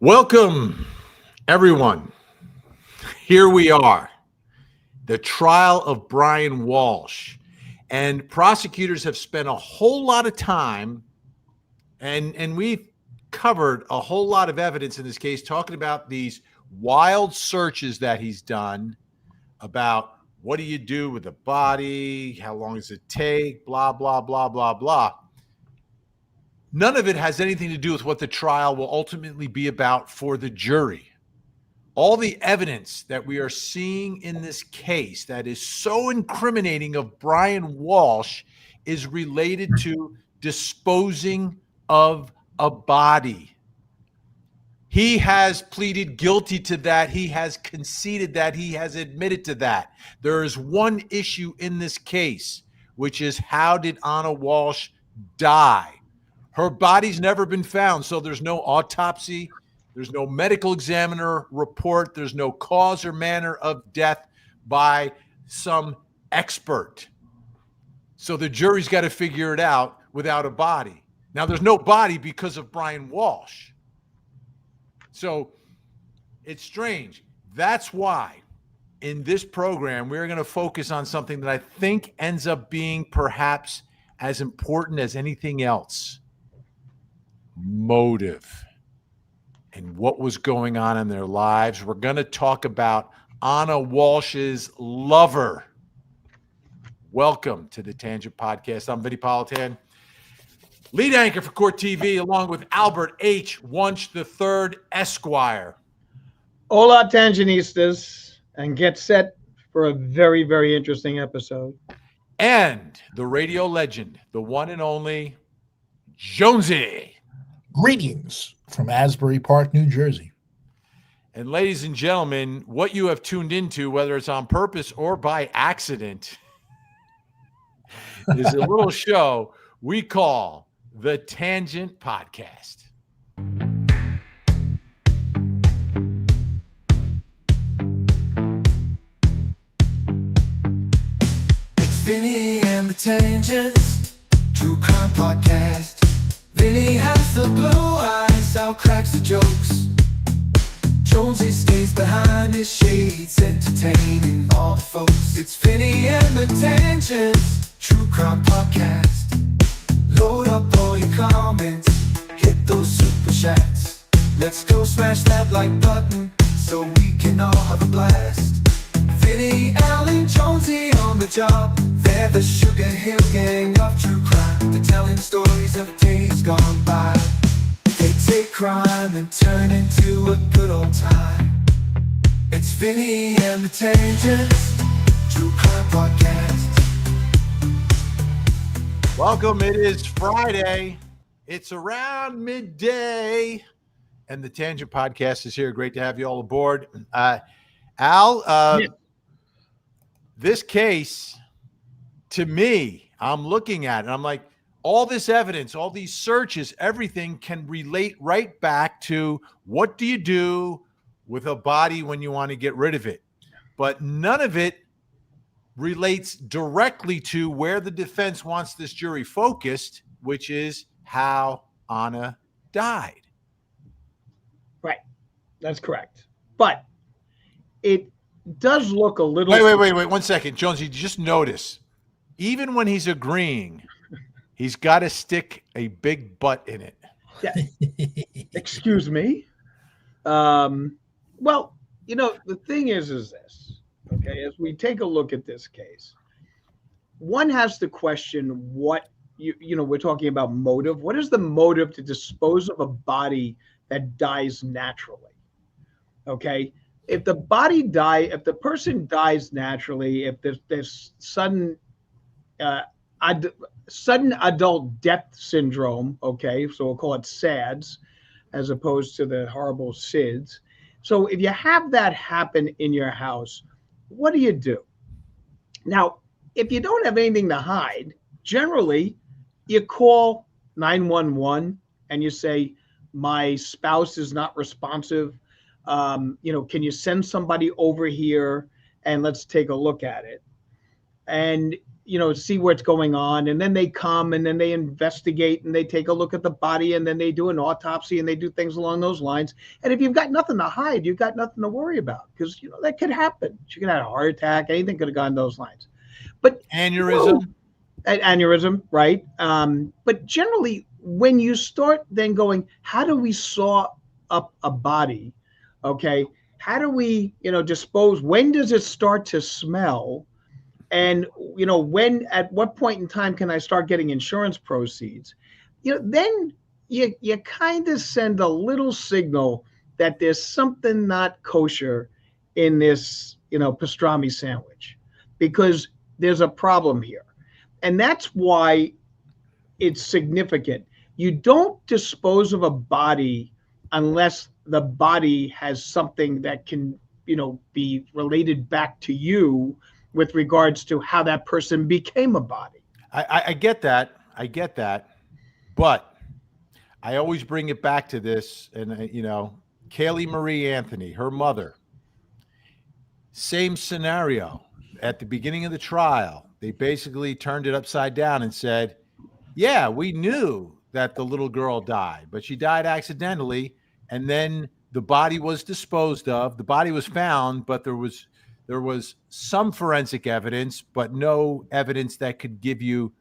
Welcome, everyone. Here we are, the trial of Brian Walshe. And prosecutors have spent a whole lot of time, and we've covered a whole lot of evidence in this case, talking about these wild searches that he's done about what do you do with the body, how long does it take, blah, blah, blah, blah, blah. None of it has anything to do with what the trial will ultimately be about for the jury. All the evidence that we are seeing in this case that is so incriminating of Brian Walshe is related to disposing of a body. He has pleaded guilty to that. He has conceded that. He has admitted to that. There is one issue in this case, which is how did Anna Walshe die? Her body's never been found, so there's no autopsy, there's no medical examiner report, there's no cause or manner of death by some expert. So the jury's got to figure it out without a body. Now, there's no body because of Brian Walshe. So it's strange. That's why in this program, we're going to focus on something that I think ends up being perhaps as important as anything else. Motive and what was going on in their lives. We're going to talk about Anna Walshe's lover. Welcome to the Tangent Podcast. I'm Vinnie Politan, lead anchor for Court TV, along with Albert H. Wunsch III, Esquire. Hola, Tangenistas, and get set for a very, very interesting episode. And the radio legend, the one and only Jonesy. Greetings from Asbury Park, New Jersey. And ladies and gentlemen, what you have tuned into, whether it's on purpose or by accident, is a little show we call the Tangent Podcast. It's Vinnie and the Tangents, True Crime Podcast. Vinnie has the blue eyes, Al cracks the jokes. Jonesy stays behind his shades, entertaining all the folks. It's Vinnie and the Tangents, True Crime Podcast. Load up all your comments, hit those super chats. Let's go smash that like button, so we can all have a blast. Vinnie, Al, and Jonesy on the job. They're the Sugar Hill Gang of true crime. They're telling stories of days gone by. They take crime and turn into a good old time. It's Vinnie and the Tangents, True Crime Podcast. Welcome. It is Friday. It's around midday, and the Tangent Podcast is here. Great to have you all aboard. Al, this case, to me, I'm looking at it, and I'm like, all this evidence, all these searches, everything can relate right back to what do you do with a body when you want to get rid of it? But none of it relates directly to where the defense wants this jury focused, which is how Anna died. Right. That's correct. But it does look a little... Wait. 1 second. Jones, you just notice, even when he's agreeing, he's got to stick a big butt in it. Yeah. Excuse me. Well, the thing is this, okay, as we take a look at this case, one has to question what, we're talking about motive. What is the motive to dispose of a body that dies naturally? Okay. If the person dies naturally, if there's sudden adult death syndrome, okay, so we'll call it SADS, as opposed to the horrible SIDS. So if you have that happen in your house, what do you do? Now, if you don't have anything to hide, generally you call 911 and you say, my spouse is not responsive. Can you send somebody over here and let's take a look at it? And see what's going on, and then they come and then they investigate and they take a look at the body and then they do an autopsy and they do things along those lines. And if you've got nothing to hide, you've got nothing to worry about, because that could happen. She could have had a heart attack, anything could have gone those lines. But Aneurysm. Aneurysm, right? But generally, when you start then going, how do we saw up a body? Okay, how do we dispose? When does it start to smell? And at what point in time can I start getting insurance proceeds? Then you kind of send a little signal that there's something not kosher in this pastrami sandwich, because there's a problem here. And that's why it's significant. You don't dispose of a body unless the body has something that can be related back to you with regards to how that person became a body. I get that. But I always bring it back to this. And, Kaylee Marie Anthony, her mother, same scenario. At the beginning of the trial, they basically turned it upside down and said, yeah, we knew that the little girl died, but she died accidentally. And then the body was disposed of. The body was found, but there was some forensic evidence, but no evidence that could give you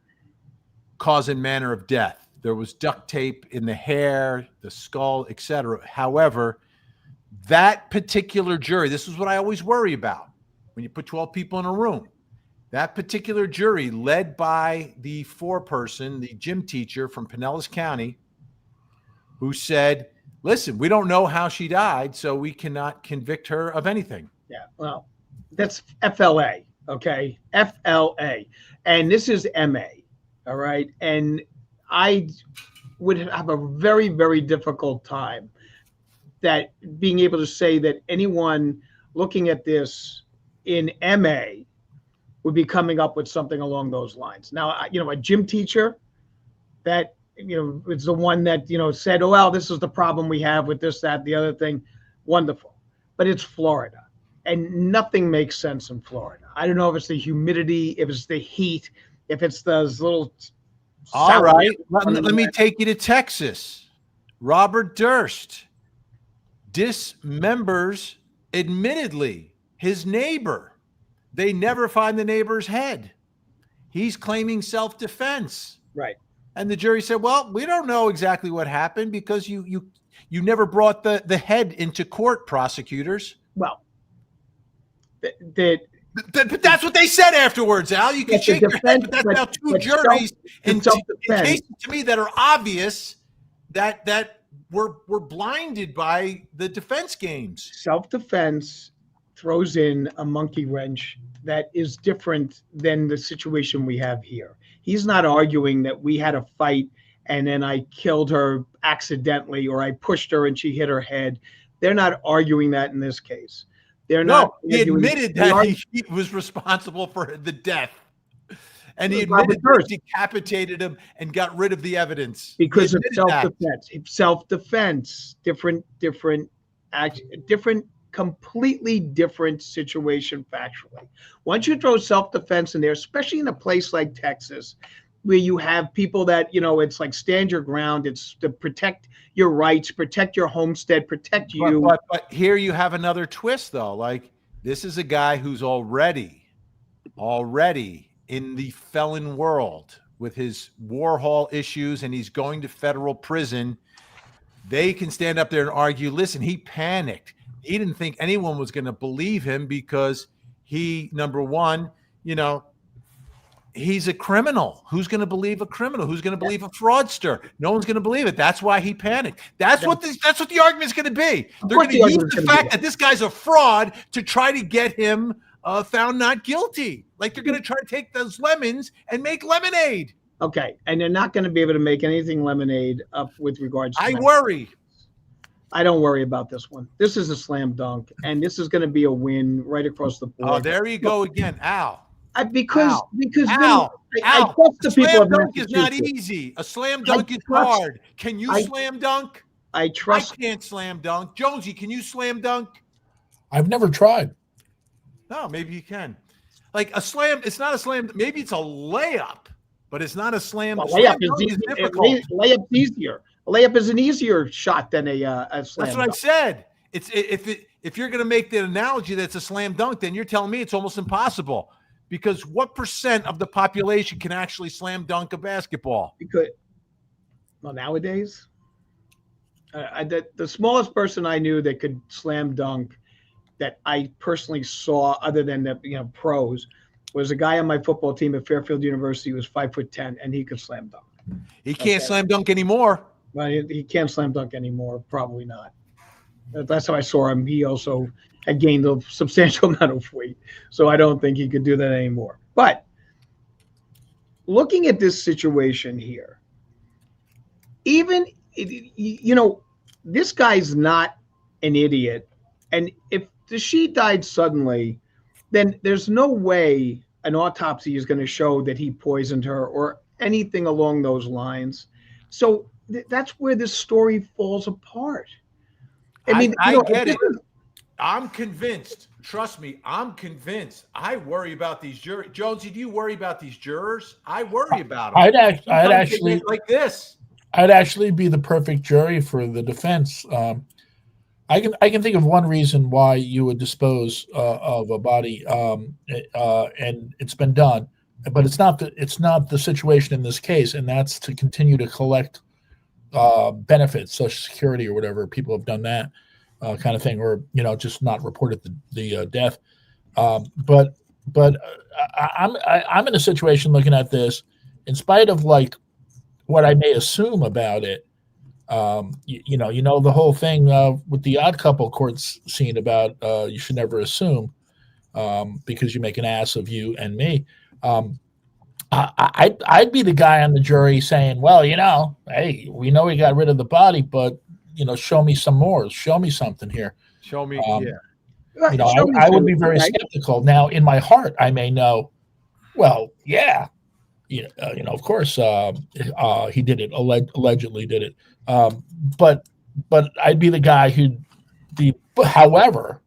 cause and manner of death. There was duct tape in the hair, the skull, etc. However, that particular jury, this is what I always worry about when you put 12 people in a room. That particular jury, led by the foreperson, the gym teacher from Pinellas County, who said, listen, we don't know how she died, so we cannot convict her of anything. Yeah, well, that's FLA, okay? FLA. And this is MA, all right? And I would have a very, very difficult time that being able to say that anyone looking at this in MA would be coming up with something along those lines. Now, a gym teacher that, is the one that, said, oh, well, this is the problem we have with this, that, the other thing. Wonderful. But it's Florida. And nothing makes sense in Florida. I don't know if it's the humidity, if it's the heat, if it's those little. All right. Let me take you to Texas. Robert Durst dismembers, admittedly, his neighbor. They never find the neighbor's head. He's claiming self-defense. Right. And the jury said, well, we don't know exactly what happened because you never brought the head into court, prosecutors. Well, but that's what they said afterwards, Al. You can shake your head, but that's now two juries in cases to me that are obvious that we're blinded by the defense games. Self-defense throws in a monkey wrench that is different than the situation we have here. He's not arguing that we had a fight and then I killed her accidentally or I pushed her and she hit her head. They're not arguing that in this case. They're not. He admitted that he was responsible for the death. And he admitted that he decapitated him and got rid of the evidence. Because of self-defense. Self-defense, different, completely different situation factually. Once you throw self-defense in there, especially in a place like Texas, where you have people that, it's like stand your ground, it's to protect your rights, protect your homestead, protect you. But here you have another twist, though. Like, this is a guy who's already in the felon world with his Warhol issues, and he's going to federal prison. They can stand up there and argue, listen, he panicked. He didn't think anyone was going to believe him because he, number one, he's a criminal. Who's going to believe a criminal? Who's going to believe a fraudster? No one's going to believe it. That's why he panicked. That's what the argument's going to be. They're going to use the fact that this guy's a fraud to try to get him found not guilty. Like, they're going to try to take those lemons and make lemonade. Okay, and they're not going to be able to make anything lemonade up with regards to I worry. I don't worry about this one. This is a slam dunk, and this is going to be a win right across the board. Oh, there you go again, Al. Because Al, I trust the people of Massachusetts. A slam dunk is not easy. A slam dunk is hard. Can you slam dunk? I can't slam dunk. Jonesy, can you slam dunk? I've never tried. No, maybe you can. like a slam. It's not a slam. Maybe it's a layup, but it's not a slam. Well, Slam layup is dunk easy. difficult. Layup's easier. A layup is an easier shot than a slam. That's what I said. If you're going to make the analogy that it's a slam dunk, then you're telling me it's almost impossible. Because what percent of the population can actually slam dunk a basketball? Because, well, nowadays, the smallest person I knew that could slam dunk that I personally saw, other than the pros, was a guy on my football team at Fairfield University who was 5'10", and he could slam dunk. He can't slam dunk anymore. Well, he can't slam dunk anymore. Probably not. That's how I saw him. He also had gained a substantial amount of weight, so I don't think he could do that anymore. But looking at this situation here, even this guy's not an idiot, and if she died suddenly, then there's no way an autopsy is going to show that he poisoned her or anything along those lines. So that's where this story falls apart. I mean, I get it. I'm convinced. Trust me, I'm convinced. I worry about these jurors. Jonesy, do you worry about these jurors? I worry about them. I'd actually like this. I'd actually be the perfect jury for the defense. I can think of one reason why you would dispose of a body, and it's been done, but it's not the situation in this case, and that's to continue to collect benefits, Social Security or whatever. People have done that kind of thing, or just not reported the death. But I'm in a situation looking at this, in spite of like what I may assume about it. The whole thing with the Odd Couple court scene about you should never assume because you make an ass of you and me. I'd be the guy on the jury saying, well, hey, we know we got rid of the body, but show me some more. Show me something here. Show me, I would be very skeptical. Now, in my heart, I may know, well, yeah, of course, he did it, allegedly did it. But I'd be the guy who'd be. However,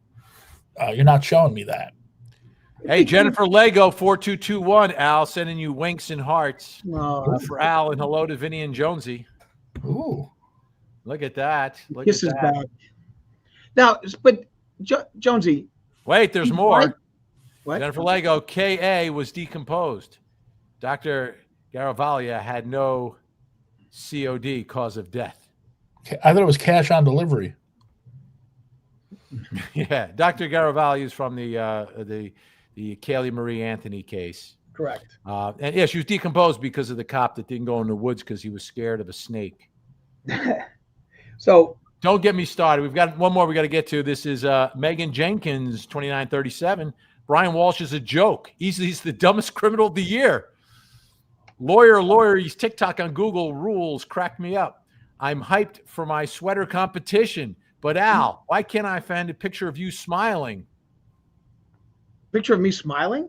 you're not showing me that. Hey, Jennifer Lego 4221, Al, sending you winks and hearts for Al, and hello to Vinny and Jonesy. Ooh, look at that! Kisses back. Now, but Jonesy, wait, there's more. What? Jennifer Lego, K.A. was decomposed. Dr. Garavaglia had no COD, cause of death. I thought it was cash on delivery. Yeah, Dr. Garavaglia is from the Kaylee Marie Anthony case. Correct. And yeah, she was decomposed because of the cop that didn't go in the woods because he was scared of a snake. So don't get me started. We've got one more we got to get to. This is Megan Jenkins, 2937. Brian Walsh is a joke. He's the dumbest criminal of the year. Lawyer, he's TikTok on Google rules crack me up. I'm hyped for my sweater competition. But Al, why can't I find a picture of you smiling? Picture of me smiling?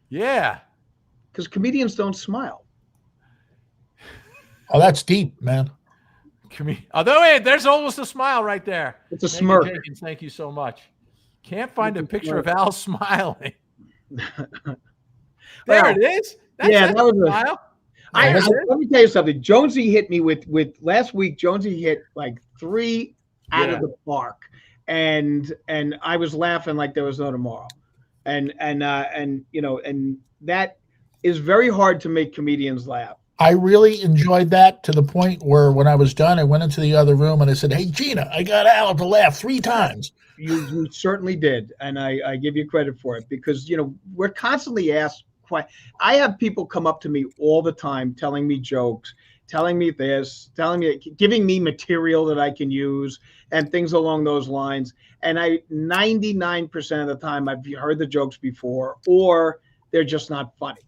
Yeah. Because comedians don't smile. Oh, that's deep, man. Although, hey, there's almost a smile right there. It's a smirk. Jenkins, thank you so much. Can't find a picture of Al smiling. There it is. That was a smile. Let me tell you something. Jonesy hit me with last week. Jonesy hit like 3 out of the park, and I was laughing like there was no tomorrow, and that is very hard to make comedians laugh. I really enjoyed that to the point where when I was done, I went into the other room and I said, "Hey, Gina, I got Al to laugh 3 times." You certainly did, and I give you credit for it, because we're constantly asked. I have people come up to me all the time telling me jokes, telling me this, giving me material that I can use and things along those lines. And 99% of the time I've heard the jokes before, or they're just not funny.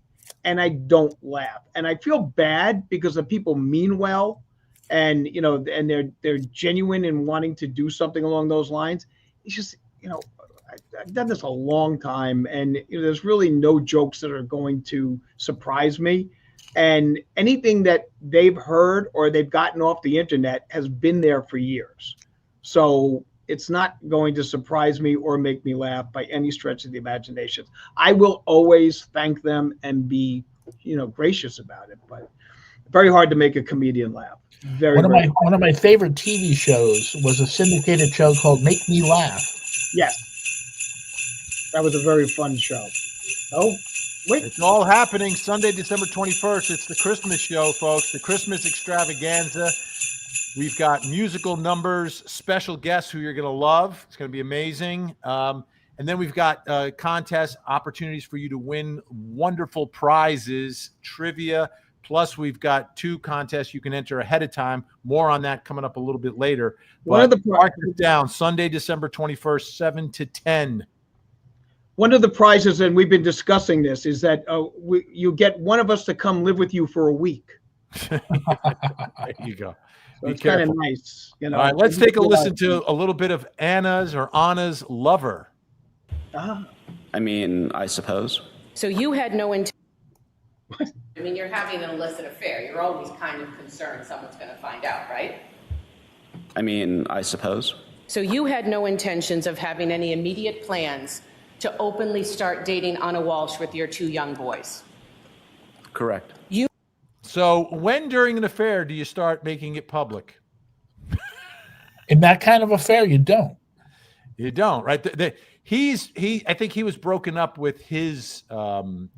And I don't laugh. And I feel bad because the people mean well, and and they're genuine in wanting to do something along those lines. It's just, I've done this a long time, and there's really no jokes that are going to surprise me. And anything that they've heard or they've gotten off the internet has been there for years. So, it's not going to surprise me or make me laugh by any stretch of the imagination. I will always thank them and be, gracious about it, but very hard to make a comedian laugh. Very, one of my favorite TV shows was a syndicated show called Make Me Laugh. Yes. That was a very fun show. Oh, wait. It's all happening Sunday, December 21st. It's the Christmas show, folks, the Christmas extravaganza. We've got musical numbers, special guests who you're going to love. It's going to be amazing. And then we've got contest opportunities for you to win wonderful prizes, trivia. Plus, we've got 2 contests you can enter ahead of time. More on that coming up a little bit later. But mark it down, Sunday, December 21st, 7 to 10. One of the prizes, and we've been discussing this, is that you get one of us to come live with you for a week. There you go. So it's kind of nice. All right, let's take a listen to a little bit of Anna's Lover. I mean, I suppose. So you had no intent. I mean, you're having an illicit affair. You're always kind of concerned someone's going to find out, right? I mean, I suppose. So you had no intentions of having any immediate plans to openly start dating Anna Walshe with your 2 young boys? Correct. So when during an affair do you start making it public? In that kind of affair, you don't. You don't, right? I think he was broken up with his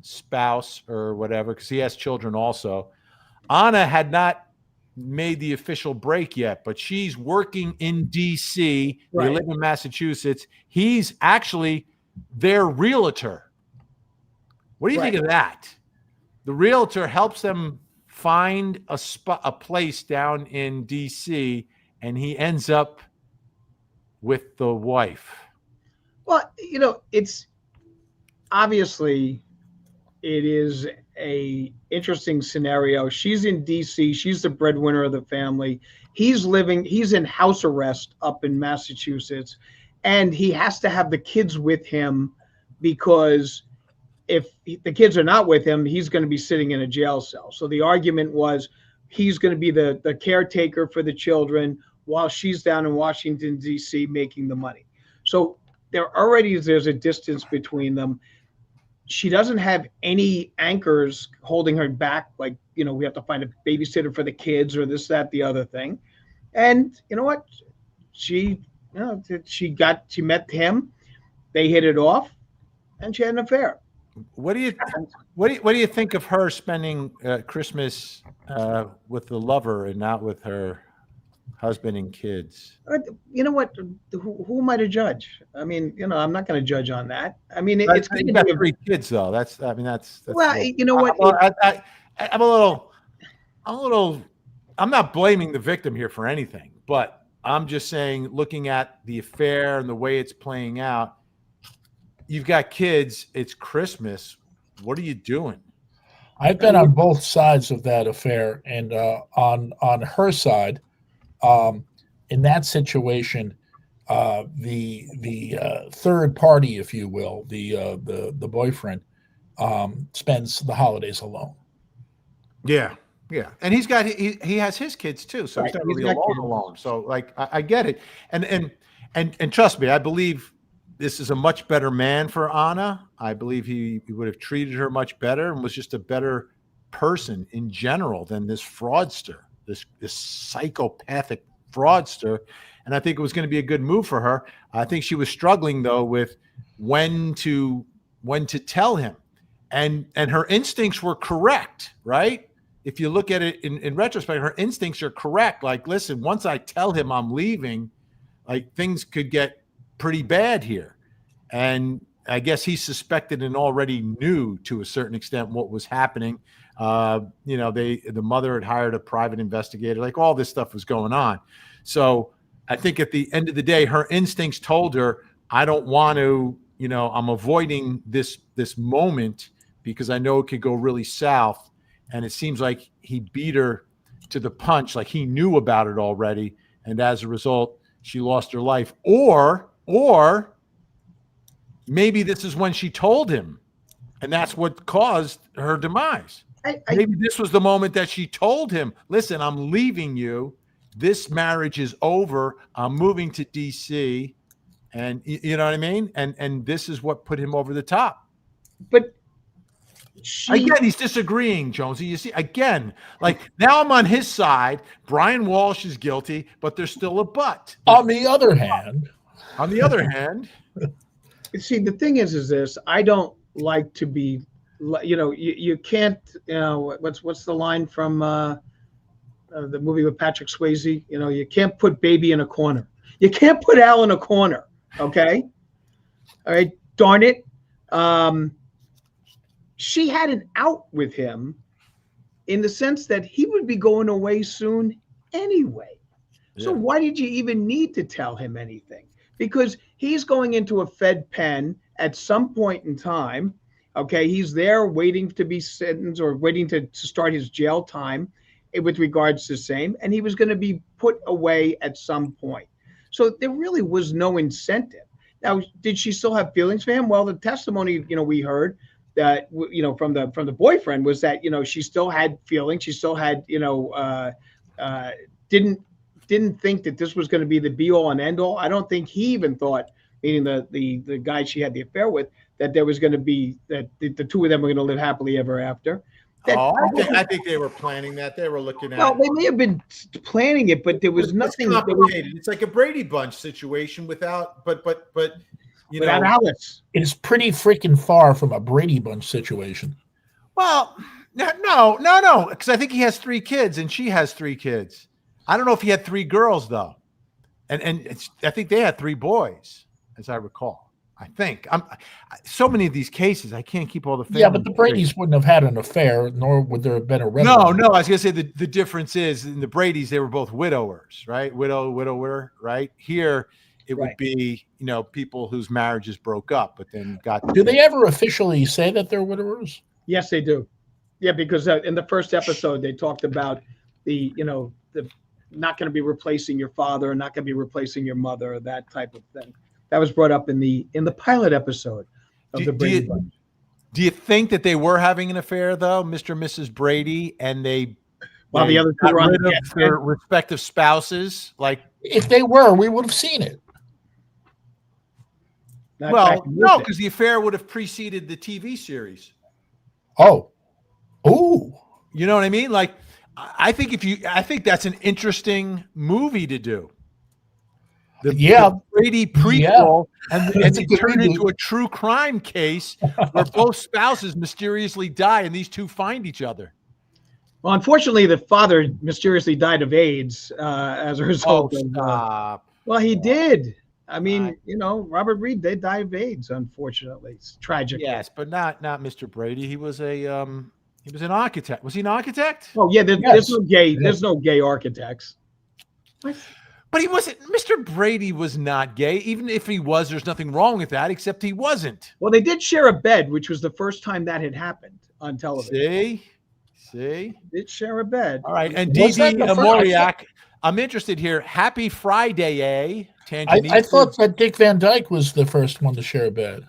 spouse or whatever because he has children also. Anna had not made the official break yet, but she's working in D.C. Right. They live in Massachusetts. He's actually their realtor. What do you think of that? The realtor helps them find a place down in D.C., and he ends up with the wife. Well, it's obviously it is a interesting scenario. She's in DC. She's the breadwinner of the family. He's in house arrest up in Massachusetts, and he has to have the kids with him because if the kids are not with him, he's going to be sitting in a jail cell. So the argument was he's going to be the caretaker for the children while she's down in Washington, D.C. making the money. So there's a distance between them. She doesn't have any anchors holding her back. Like, we have to find a babysitter for the kids or this, that, the other thing. And you know what? She met him. They hit it off, and she had an affair. What do you think of her spending Christmas with the lover and not with her husband and kids? You know what? Who am I to judge? I mean, I'm not going to judge on that. I mean, it's you got 3 kids though. That's well, cool. You know what? I'm not blaming the victim here for anything, but I'm just saying, looking at the affair and the way it's playing out, you've got kids. It's Christmas. What are you doing? I've been on both sides of that affair, and on her side, in that situation, the third party, if you will, the boyfriend, spends the holidays alone. Yeah, and he has his kids too, so he's not really alone. So like I get it, and trust me, I believe this is a much better man for Anna. I believe he would have treated her much better and was just a better person in general than this fraudster, this psychopathic fraudster. And I think it was going to be a good move for her. I think she was struggling though with when to tell him, and her instincts were correct, right? If you look at it in retrospect, her instincts are correct. Like, listen, once I tell him I'm leaving, like things could get pretty bad here. And I guess he suspected and already knew to a certain extent what was happening. The mother had hired a private investigator, like all this stuff was going on. So I think at the end of the day, her instincts told her, I don't want to, I'm avoiding this moment because I know it could go really south. And it seems like he beat her to the punch, like he knew about it already. And as a result, she lost her life. Or maybe this is when she told him, and that's what caused her demise. Maybe this was the moment that she told him, listen, I'm leaving you. this marriage is over. I'm moving to DC. And you know what I mean? And this is what put him over the top. But again, he's disagreeing, Jonesy. You see, again, like now I'm on his side. Brian Walsh is guilty, but there's still a but. On the other hand, see, the thing is this: I don't like to be, you can't. What's the line from the movie with Patrick Swayze? You can't put baby in a corner. You can't put Al in a corner. Okay. All right. Darn it. She had an out with him in the sense that he would be going away soon anyway. Yeah. So why did you even need to tell him anything? Because he's going into a Fed pen at some point in time. Okay. He's there waiting to be sentenced or waiting to start his jail time with regards to same. And he was going to be put away at some point. So there really was no incentive. Now, did she still have feelings for him? Well, the testimony, we heard that, from the boyfriend was that, she still had feelings. She still had, didn't think that this was going to be the be all and end all. I don't think he even thought, meaning the guy she had the affair with, that there was going to be that the two of them were going to live happily ever after. I think they were planning that. They were looking at. Well, they may have been planning it, but there was nothing complicated. It's like a Brady Bunch situation without, but without Alice. It's pretty freaking far from a Brady Bunch situation. Well, no, because I think he has 3 kids and she has 3 kids. I don't know if he had 3 girls though, and I think they had 3 boys, as I recall. I think so many of these cases, I can't keep all the families. Yeah, but the Bradys wouldn't have had an affair, nor would there have been a No, I was going to say the difference is in the Bradys, they were both widowers, right? Widower, right? Here, it would be, people whose marriages broke up, but then got. Do they ever officially say that they're widowers? Yes, they do. Yeah, because in the first episode, they talked about the not going to be replacing your father, not going to be replacing your mother, that type of thing. That was brought up in the pilot episode of the Brady Bunch. Do you think that they were having an affair, though, Mr. and Mrs. Brady, and while the other two were on their respective spouses? Like, if they were, we would have seen it. No, because the affair would have preceded the TV series. Oh, you know what I mean? Like, I think that's an interesting movie to do. The Brady prequel, and it turned into a true crime case where both spouses mysteriously die and these two find each other. Well, unfortunately, the father mysteriously died of AIDS as a result. Well, he did. I mean, Robert Reed, they died of AIDS, unfortunately. It's tragic. Yes, but not Mr. Brady. He was an architect. Was he an architect? Oh, yeah, there's no gay architects. What? But he wasn't. Mr. Brady was not gay. Even if he was, there's nothing wrong with that, except he wasn't. Well, they did share a bed, which was the first time that had happened on television. See? Did share a bed. All right. And Dee Moriak, I'm interested here. Happy Friday, Tanzania. I thought that Dick Van Dyke was the first one to share a bed.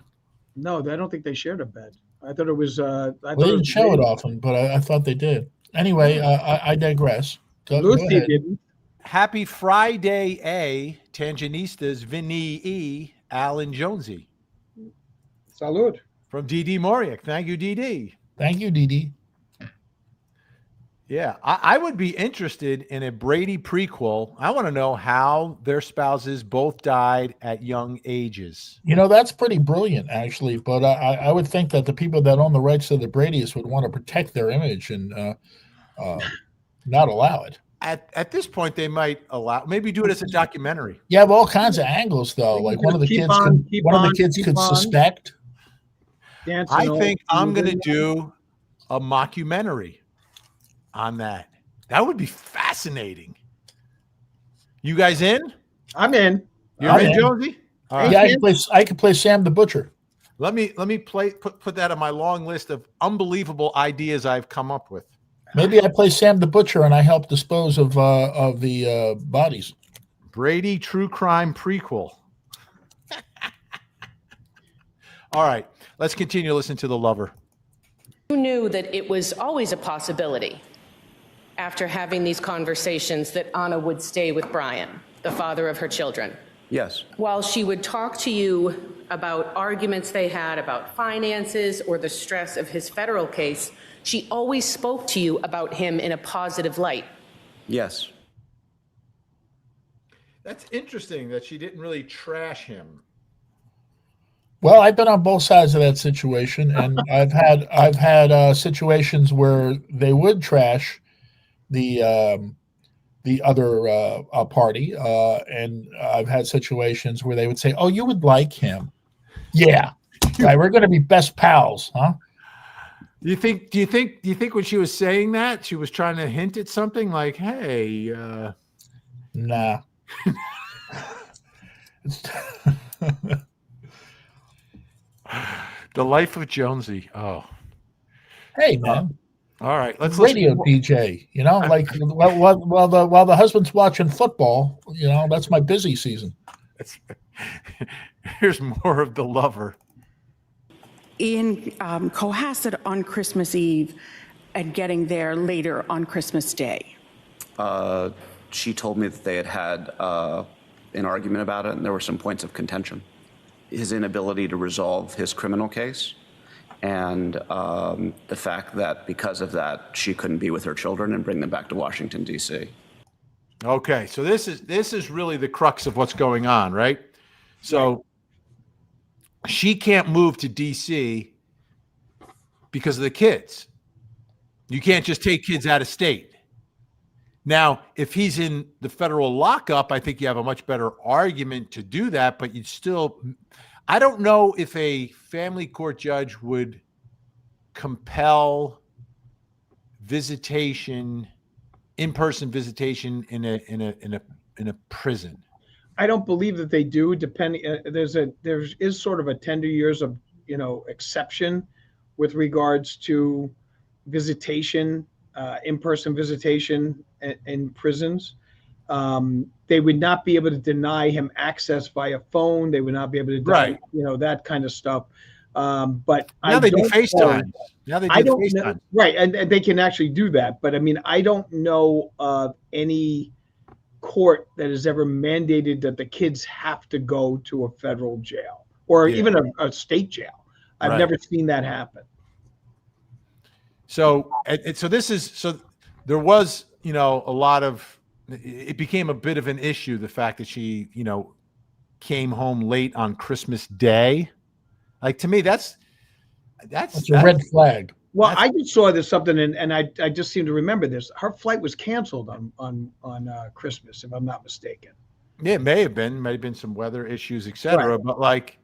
No, I don't think they shared a bed. I thought it was. They didn't show it often, but I thought they did. Anyway, I digress. Lucy didn't. Happy Friday, Tanginistas, Vinnie E, Alan Jonesy. Salud. From D.D. Moriak. Thank you, D.D. Thank you, D.D. Yeah, I would be interested in a Brady prequel. I want to know how their spouses both died at young ages. That's pretty brilliant, actually. But I would think that the people that own the rights to the Bradys would want to protect their image and not allow it. At this point, they might maybe do it as a documentary. You have all kinds of angles, though. Like one of the kids could suspect. I think I'm going to do a mockumentary on that. That would be fascinating. You guys in? I'm in. You're in, Jonesy? Right. Yeah, I can play Sam the Butcher. Let me put that on my long list of unbelievable ideas I've come up with. Maybe I play Sam the Butcher and I help dispose of the bodies. Brady True Crime prequel. All right, let's continue listening to The Lover. You knew that it was always a possibility after having these conversations that Anna would stay with Brian, the father of her children? Yes. While she would talk to you about arguments they had about finances or the stress of his federal case, she always spoke to you about him in a positive light. Yes. That's interesting that she didn't really trash him. Well, I've been on both sides of that situation, and I've had situations where they would trash the other party, and I've had situations where they would say, "Oh, you would like him, yeah, right? We're going to be best pals, huh?" Do you think when she was saying that she was trying to hint at something like, "Hey, Nah. the life of Jonesy." Oh, Hey, man. all right. Let's Radio listen. DJ, like while the husband's watching football, that's my busy season. Here's more of the lover. In Cohasset on Christmas Eve and getting there later on Christmas Day. She told me that they had an argument about it, and there were some points of contention. His inability to resolve his criminal case, and the fact that because of that, she couldn't be with her children and bring them back to Washington, D.C. Okay, so this is really the crux of what's going on, right? So she can't move to D.C. because of the kids. You can't just take kids out of state. Now, if he's in the federal lockup, I think you have a much better argument to do that, but you'd still, I don't know if a family court judge would compel visitation, in-person visitation in a prison. I don't believe that they do. Depending, there is sort of a tender years of exception with regards to visitation, in-person visitation in prisons. They would not be able to deny him access via phone. They would not be able to deny, that kind of stuff. But now they do FaceTime. Now they do FaceTime. Right, and they can actually do that. But I mean, I don't know of any court that has ever mandated that the kids have to go to a federal jail or even a state jail. I've never seen that happen. So there was, a lot of, it became a bit of an issue, the fact that she, came home late on Christmas Day. Like, to me, that's a red flag. Well, I just saw this something, and I just seem to remember this. Her flight was canceled on Christmas, if I'm not mistaken. Yeah, it may have been some weather issues, etc. But like,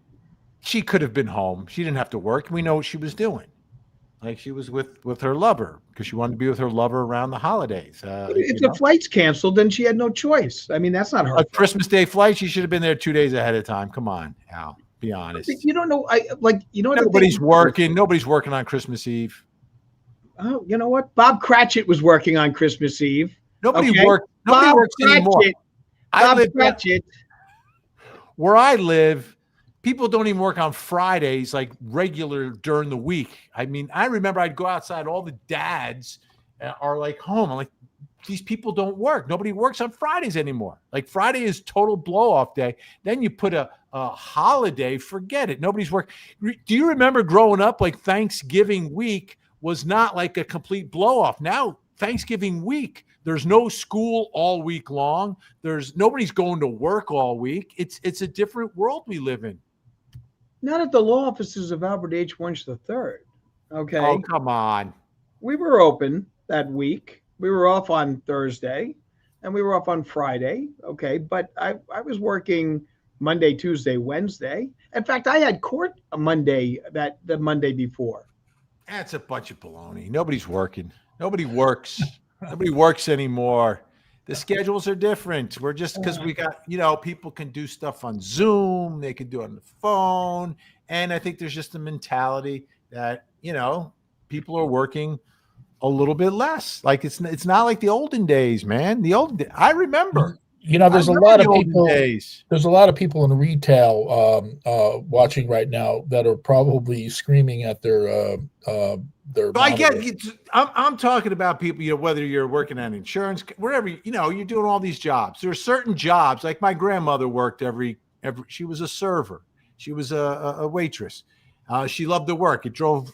she could have been home. She didn't have to work. We know what she was doing. Like, she was with her lover because she wanted to be with her lover around the holidays. If the flight's canceled, then she had no choice. I mean, that's not her fault. Christmas Day flight. She should have been there 2 days ahead of time. Come on, Al. Be honest. You don't know. Nobody's working. Nobody's working on Christmas Eve. Oh, you know what? Bob Cratchit was working on Christmas Eve. Nobody works anymore. Bob Cratchit. Where I live, people don't even work on Fridays like regular during the week. I mean, I remember I'd go outside. All the dads are like home. I'm like, these people don't work. Nobody works on Fridays anymore. Like, Friday is total blow off day. Then you put a holiday, forget it. Nobody's working. Do you remember growing up, like, Thanksgiving week was not like a complete blow off? Now, Thanksgiving week, there's no school all week long. Nobody's going to work all week. It's a different world we live in. Not at the law offices of Albert H. Wunsch III. Okay. Oh, come on. We were open that week. We were off on Thursday and we were off on Friday. Okay. But I was working Monday, Tuesday, Wednesday. In fact, I had court the Monday before. That's a bunch of baloney. Nobody's working. Nobody works. Nobody works anymore. The schedules are different. We're just, because we got, people can do stuff on Zoom. They can do it on the phone. And I think there's just a mentality that, people are working a little bit less. Like, it's not like the olden days, man. I remember You know, there's I a remember lot the of olden people. days. There's a lot of people in retail watching right now that are probably screaming at their But I get monitor. I'm talking about people, whether you're working on insurance, wherever, you're doing all these jobs. There are certain jobs, like my grandmother worked every she was a server. She was a waitress. She loved to work. It drove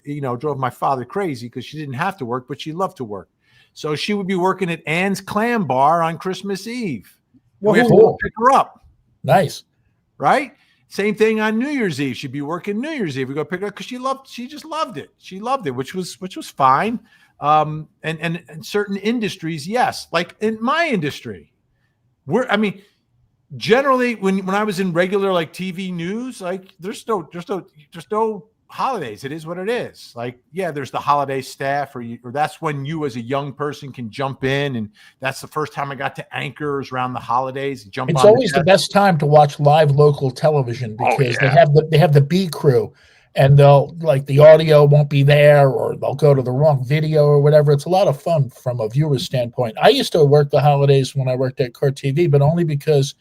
my father crazy because she didn't have to work, but she loved to work. So she would be working at Ann's Clam Bar on Christmas Eve. And we have to go pick her up. Nice. Right? Same thing on New Year's Eve. She'd be working New Year's Eve. We go pick her up because she just loved it. She loved it, which was fine. And certain industries, yes. Like in my industry, generally when I was in regular like TV news, like there's no holidays. It is what it is. Like, yeah, there's the holiday staff, or that's when you as a young person can jump in, and that's the first time I got to anchors around the holidays. It's always the best time to watch live local television because they have the B crew, and they'll, like, the audio won't be there, or they'll go to the wrong video or whatever. It's a lot of fun from a viewer's standpoint. I used to work the holidays when I worked at Court TV, but only because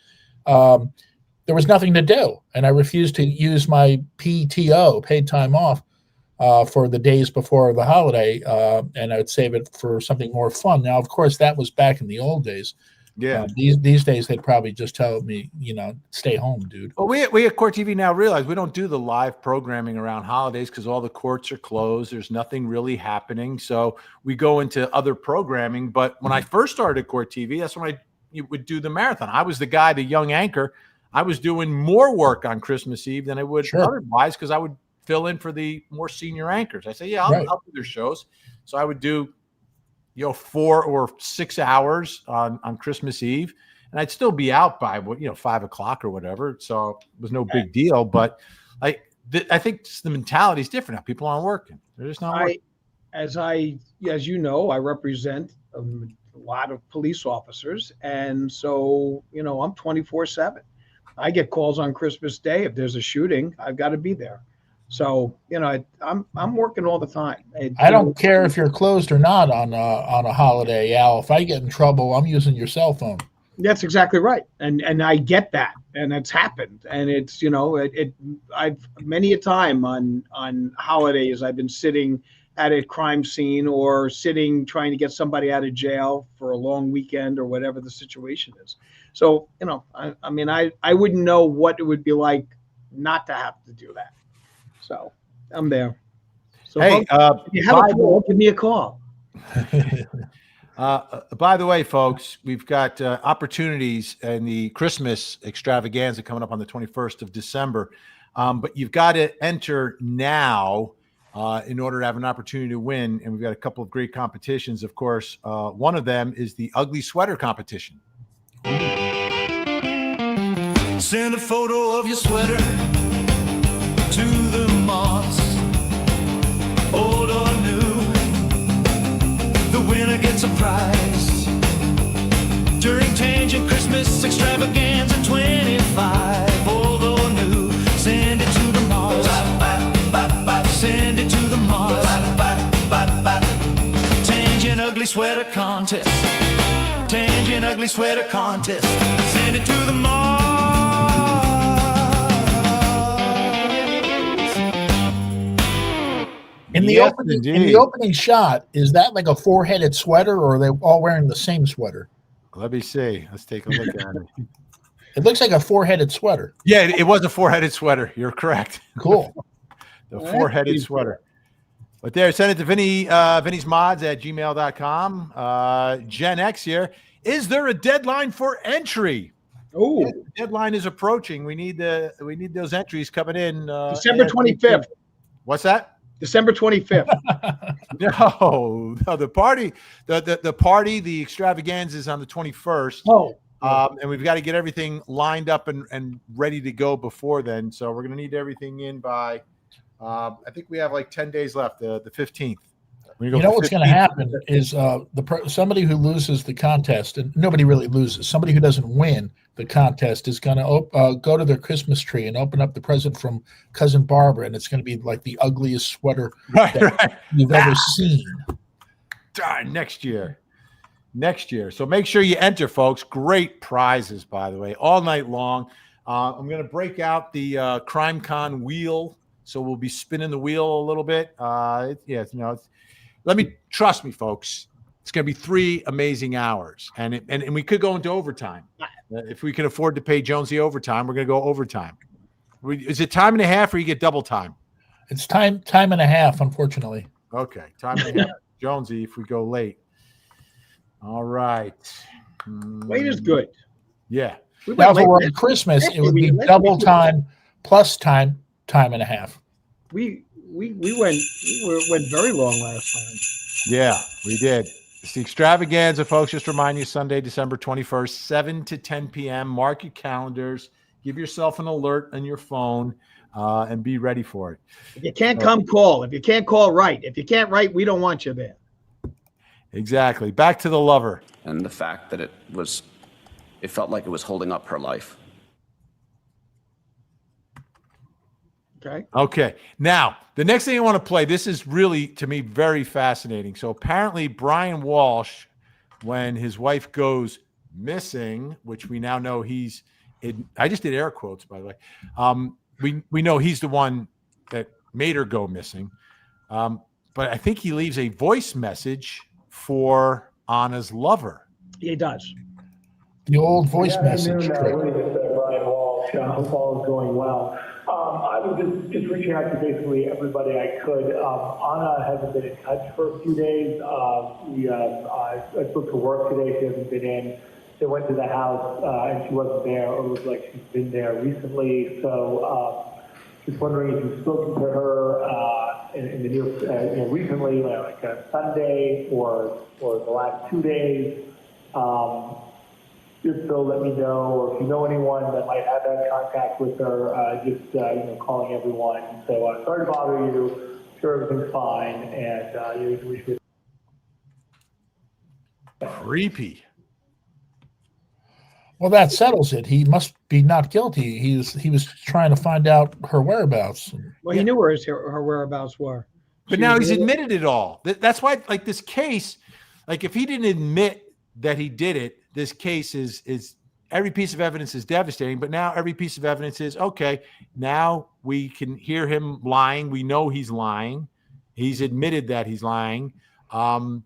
there was nothing to do, and I refused to use my PTO, paid time off, for the days before the holiday, and I would save it for something more fun. Now, of course, that was back in the old days. Yeah. These days, they'd probably just tell me, stay home, dude. Well, we at Court TV now realize we don't do the live programming around holidays because all the courts are closed. There's nothing really happening. So we go into other programming. But when I first started at Court TV, that's when you would do the marathon. I was the guy, the young anchor. I was doing more work on Christmas Eve than I would otherwise because I would fill in for the more senior anchors. I say, yeah, I'll do their shows. So I would do, 4 or 6 hours on Christmas Eve, and I'd still be out by 5 o'clock or whatever. So it was no big deal. But I think the mentality is different now. People aren't working; they're just not working. As you know, I represent a lot of police officers, and so I'm 24/7. I get calls on Christmas Day. If there's a shooting, I've got to be there. So, I'm working all the time. I don't care if you're closed or not on a holiday, Al. If I get in trouble, I'm using your cell phone. That's exactly right. And I get that. And it's happened. And it's, I've many a time on holidays, I've been sitting at a crime scene or sitting trying to get somebody out of jail for a long weekend or whatever the situation is. So, I wouldn't know what it would be like not to have to do that. So I'm there. So hey, folks, if you have a call, give me a call. By the way, folks, we've got opportunities in the Christmas extravaganza coming up on the 21st of December. But you've got to enter now in order to have an opportunity to win. And we've got a couple of great competitions, of course. One of them is the ugly sweater competition. Send a photo of your sweater to the moss, old or new. The winner gets a prize during Changing Christmas Extravaganza 25. Old or new, send it to the moss. Send it to the moss. Changing Ugly Sweater Contest. Changing Ugly Sweater Contest. Send it to the moss. In the opening shot, is that like a 4-headed sweater, or are they all wearing the same sweater? Let me see. Let's take a look at it. It looks like a 4-headed sweater. Yeah, it was a 4-headed sweater. You're correct. Cool. The 4-headed sweater. But there, send it to Vinnie, vinniesmods@gmail.com. Gen X here. Is there a deadline for entry? Oh, yeah, the deadline is approaching. We need those entries coming in. December 25th. What's that? December 25th. No, the party, the extravaganza is on the 21st. Oh. And we've got to get everything lined up and ready to go before then. So we're going to need everything in by, I think we have like 10 days left, the 15th. What's going to happen is somebody who loses the contest, and nobody really loses, somebody who doesn't win the contest is going to go to their Christmas tree and open up the present from Cousin Barbara, and it's going to be like the ugliest sweater you've ever seen. Darn, next year. next year. So make sure you enter, folks. Great prizes, by the way, all night long. I'm going to break out the CrimeCon wheel, so we'll be spinning the wheel a little bit. Trust me, folks. It's going to be 3 amazing hours, and we could go into overtime. If we can afford to pay Jonesy overtime, we're going to go overtime. Is it time and a half, or you get double time? It's time and a half, unfortunately. Okay, time and a half, Jonesy. If we go late, all right. Late is good. Yeah. Now, if it were on Christmas, it would be double time plus time and a half. We went very long last time. Yeah, we did. It's the extravaganza, folks. Just remind you, Sunday, December 21st, 7 to 10 p.m. Mark your calendars. Give yourself an alert on your phone, and be ready for it. If you can't come, call. If you can't call, write. If you can't write, we don't want you there. Exactly. Back to the lover. And the fact that it felt like it was holding up her life. Okay. Now, the next thing I want to play, this is really, to me, very fascinating. So apparently Brian Walshe, when his wife goes missing, which we now know I just did air quotes, by the way. We know he's the one that made her go missing. But I think he leaves a voice message for Anna's lover. He does. The old voice message. Brian Walshe. I hope all is going well. I was just reaching out to basically everybody I could. Anna hasn't been in touch for a few days. I spoke to work today. She hasn't been in. They went to the house and she wasn't there, or it was like she's been there recently. So just wondering if you've spoken to her in the near, recently, like Sunday or the last 2 days. Just so let me know, or if you know anyone that might have had contact with her, calling everyone. So sorry to bother you. Sure, everything's fine, and we should. Creepy. Well, that settles it. He must be not guilty. He was trying to find out her whereabouts. Well, he knew where her whereabouts were. But now he's admitted it all. That's why, like, this case, like, if he didn't admit that he did it, this case is every piece of evidence is devastating. But now every piece of evidence is okay. Now we can hear him lying. We know he's lying. He's admitted that he's lying. And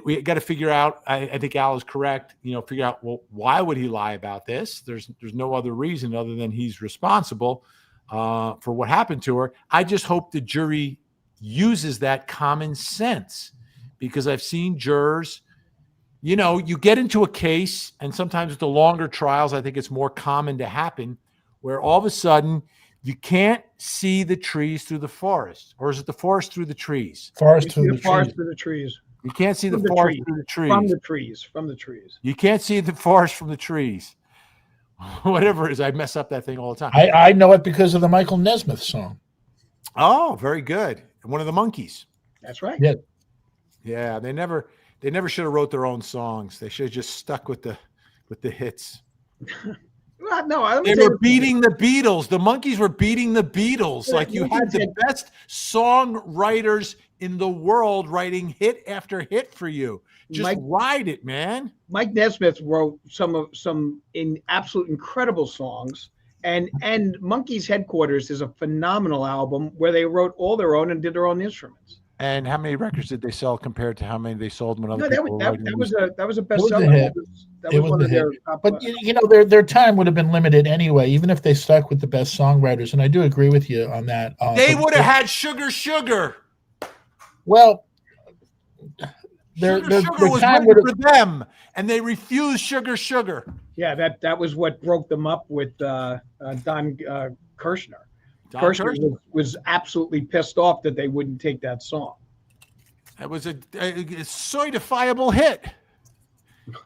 we got to figure out, I think Al is correct, figure out, well, why would he lie about this? There's no other reason other than he's responsible for what happened to her. I just hope the jury uses that common sense, because I've seen jurors, you get into a case, and sometimes with the longer trials, I think it's more common to happen, where all of a sudden you can't see the trees through the forest. Or is it the forest through the trees? Forest through the trees. You can't see the forest through the trees. From the trees. You can't see the forest from the trees. Whatever it is, I mess up that thing all the time. I know it because of the Michael Nesmith song. Oh, very good. One of the Monkees. That's right. Yeah. Yeah, they never should have wrote their own songs. They should have just stuck with the hits. Well, no, they were beating the Beatles. The Monkees were beating the Beatles. Like, you had the best songwriters in the world writing hit after hit for you. Just ride it, man. Mike Nesmith wrote some absolute incredible songs, and Monkees Headquarters is a phenomenal album where they wrote all their own and did their own instruments. And how many records did they sell compared to how many they sold when other people were writing? That was a bestseller. That was one of their top. But their time would have been limited anyway, even if they stuck with the best songwriters. And I do agree with you on that. They would have had Sugar. Well, Sugar was written for them, and they refused Sugar. Yeah, that was what broke them up with Don Kirshner. Kirshner was absolutely pissed off that they wouldn't take that song. That was a certifiable hit.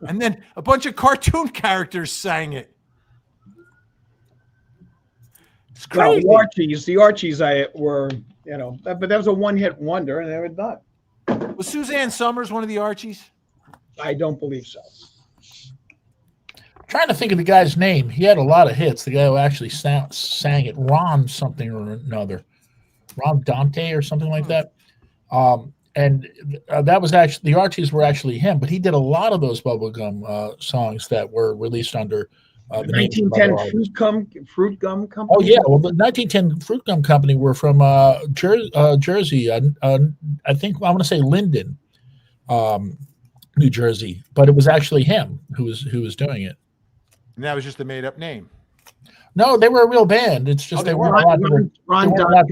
And then a bunch of cartoon characters sang it. It's crazy. Well, the Archies were, but that was a one-hit wonder, and they were done. Was Suzanne Summers one of the Archies? I don't believe so. Trying to think of the guy's name. He had a lot of hits. The guy who actually sang it, Ron something or another, Ron Dante or something like that. and that was actually the Archies were actually him, but he did a lot of those bubblegum songs that were released under the name of other 1910 artists. Fruit Gum Company. Oh yeah, well, the 1910 Fruit Gum Company were from Jersey. I think I want to say Linden, New Jersey, but it was actually him who was doing it. And that was just a made up name. No, they were a real band. It's just they weren't allowed to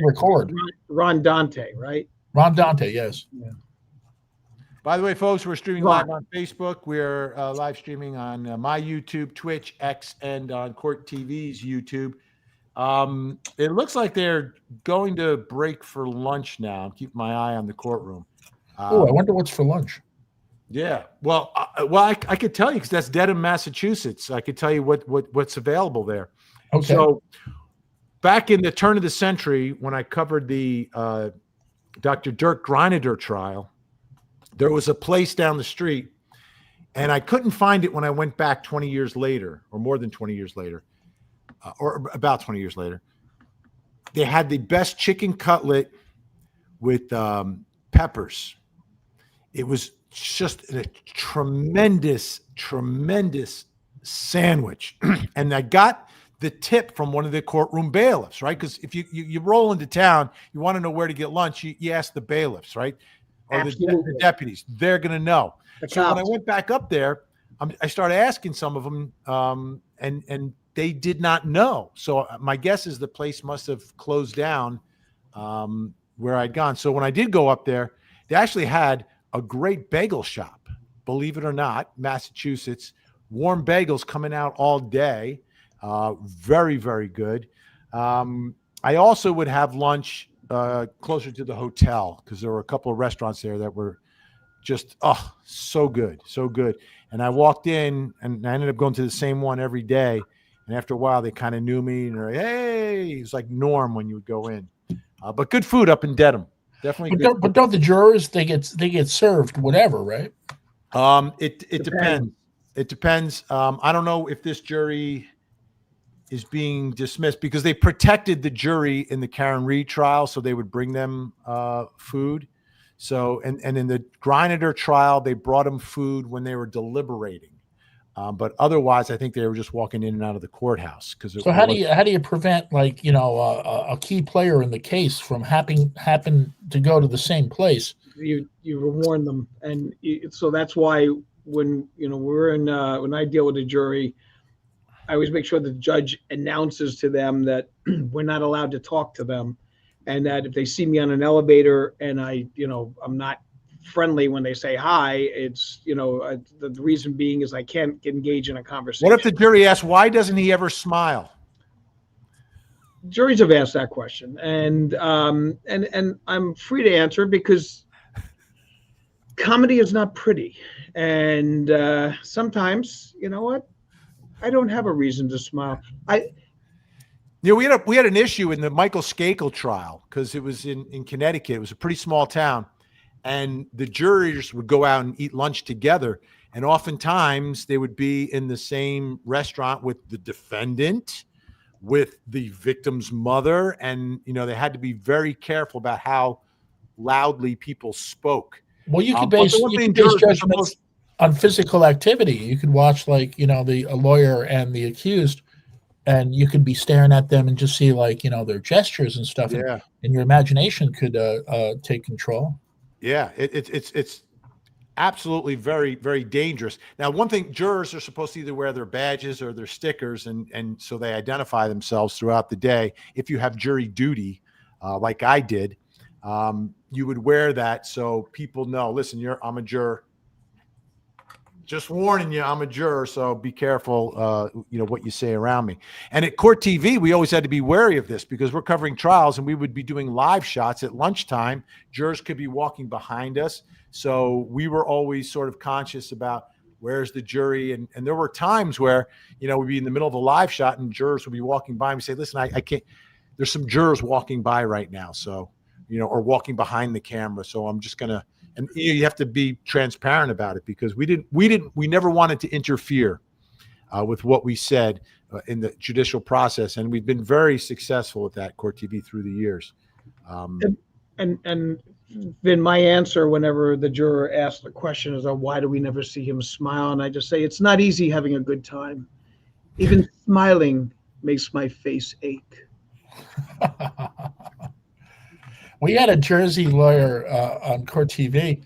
record. Ron Dante, right? Ron Dante, yes. Yeah. By the way, folks, we're streaming live on Facebook. We're live streaming on my YouTube, Twitch, X, and on Court TV's YouTube. It looks like they're going to break for lunch now. I'm keeping my eye on the courtroom. Oh, I wonder what's for lunch. Yeah, well, I could tell you because that's Dedham, Massachusetts. I could tell you what's available there. Okay. So back in the turn of the century, when I covered the Dr. Dirk Greinader trial, there was a place down the street, and I couldn't find it when I went back 20 years later, or more than 20 years later, or about 20 years later. They had the best chicken cutlet with peppers. It was just a tremendous sandwich. And I got the tip from one of the courtroom bailiffs, right? Because if you roll into town, you want to know where to get lunch, you ask the bailiffs, right? Or the deputies. They're going to know. So when I went back up there, I started asking some of them, and they did not know. So my guess is the place must have closed down where I'd gone. So when I did go up there, they actually had a great bagel shop, believe it or not, Massachusetts. Warm bagels coming out all day. Very, very good. I also would have lunch closer to the hotel because there were a couple of restaurants there that were just, so good. And I walked in and I ended up going to the same one every day. And after a while, they kind of knew me and they're like, hey, it was like Norm when you would go in. But good food up in Dedham. Definitely. But don't the jurors, they get served whatever, right? It depends. It depends. I don't know if this jury is being dismissed because they protected the jury in the Karen Reed trial, so they would bring them food. So and in the Greinader trial, they brought them food when they were deliberating. But otherwise, I think they were just walking in and out of the courthouse. So how do you prevent a key player in the case from happen to go to the same place? You warn them, and so that's why when when I deal with a jury, I always make sure the judge announces to them that we're not allowed to talk to them, and that if they see me on an elevator and I'm not friendly when they say hi, it's the reason being is I can't engage in a conversation. What if the jury asks, why doesn't he ever smile? Juries have asked that question, and I'm free to answer because comedy is not pretty, and sometimes I don't have a reason to smile. We had an issue in the Michael Skakel trial because it was in Connecticut. It was a pretty small town. And the jurors would go out and eat lunch together. And oftentimes they would be in the same restaurant with the defendant, with the victim's mother. And, they had to be very careful about how loudly people spoke. Well, you could base judgments on physical activity. You could watch a lawyer and the accused, and you could be staring at them and just see their gestures and stuff. Yeah. And your imagination could take control. Yeah, it's absolutely very, very dangerous. Now, one thing, jurors are supposed to either wear their badges or their stickers, and so they identify themselves throughout the day. If you have jury duty, like I did, you would wear that so people know, listen, I'm a juror. Just warning you, I'm a juror, so be careful, what you say around me. And at Court TV, we always had to be wary of this because we're covering trials and we would be doing live shots at lunchtime. Jurors could be walking behind us. So we were always sort of conscious about where's the jury. And there were times where, we'd be in the middle of a live shot and jurors would be walking by and we say, listen, I can't, there's some jurors walking by right now. So, or walking behind the camera. So I'm just going to, and you have to be transparent about it because we never wanted to interfere with what we said in the judicial process, and we've been very successful at that, Court TV, through the years. And Vin, my answer whenever the juror asks the question is, why do we never see him smile? And I just say, it's not easy having a good time. Even smiling makes my face ache. We had a Jersey lawyer on Court TV.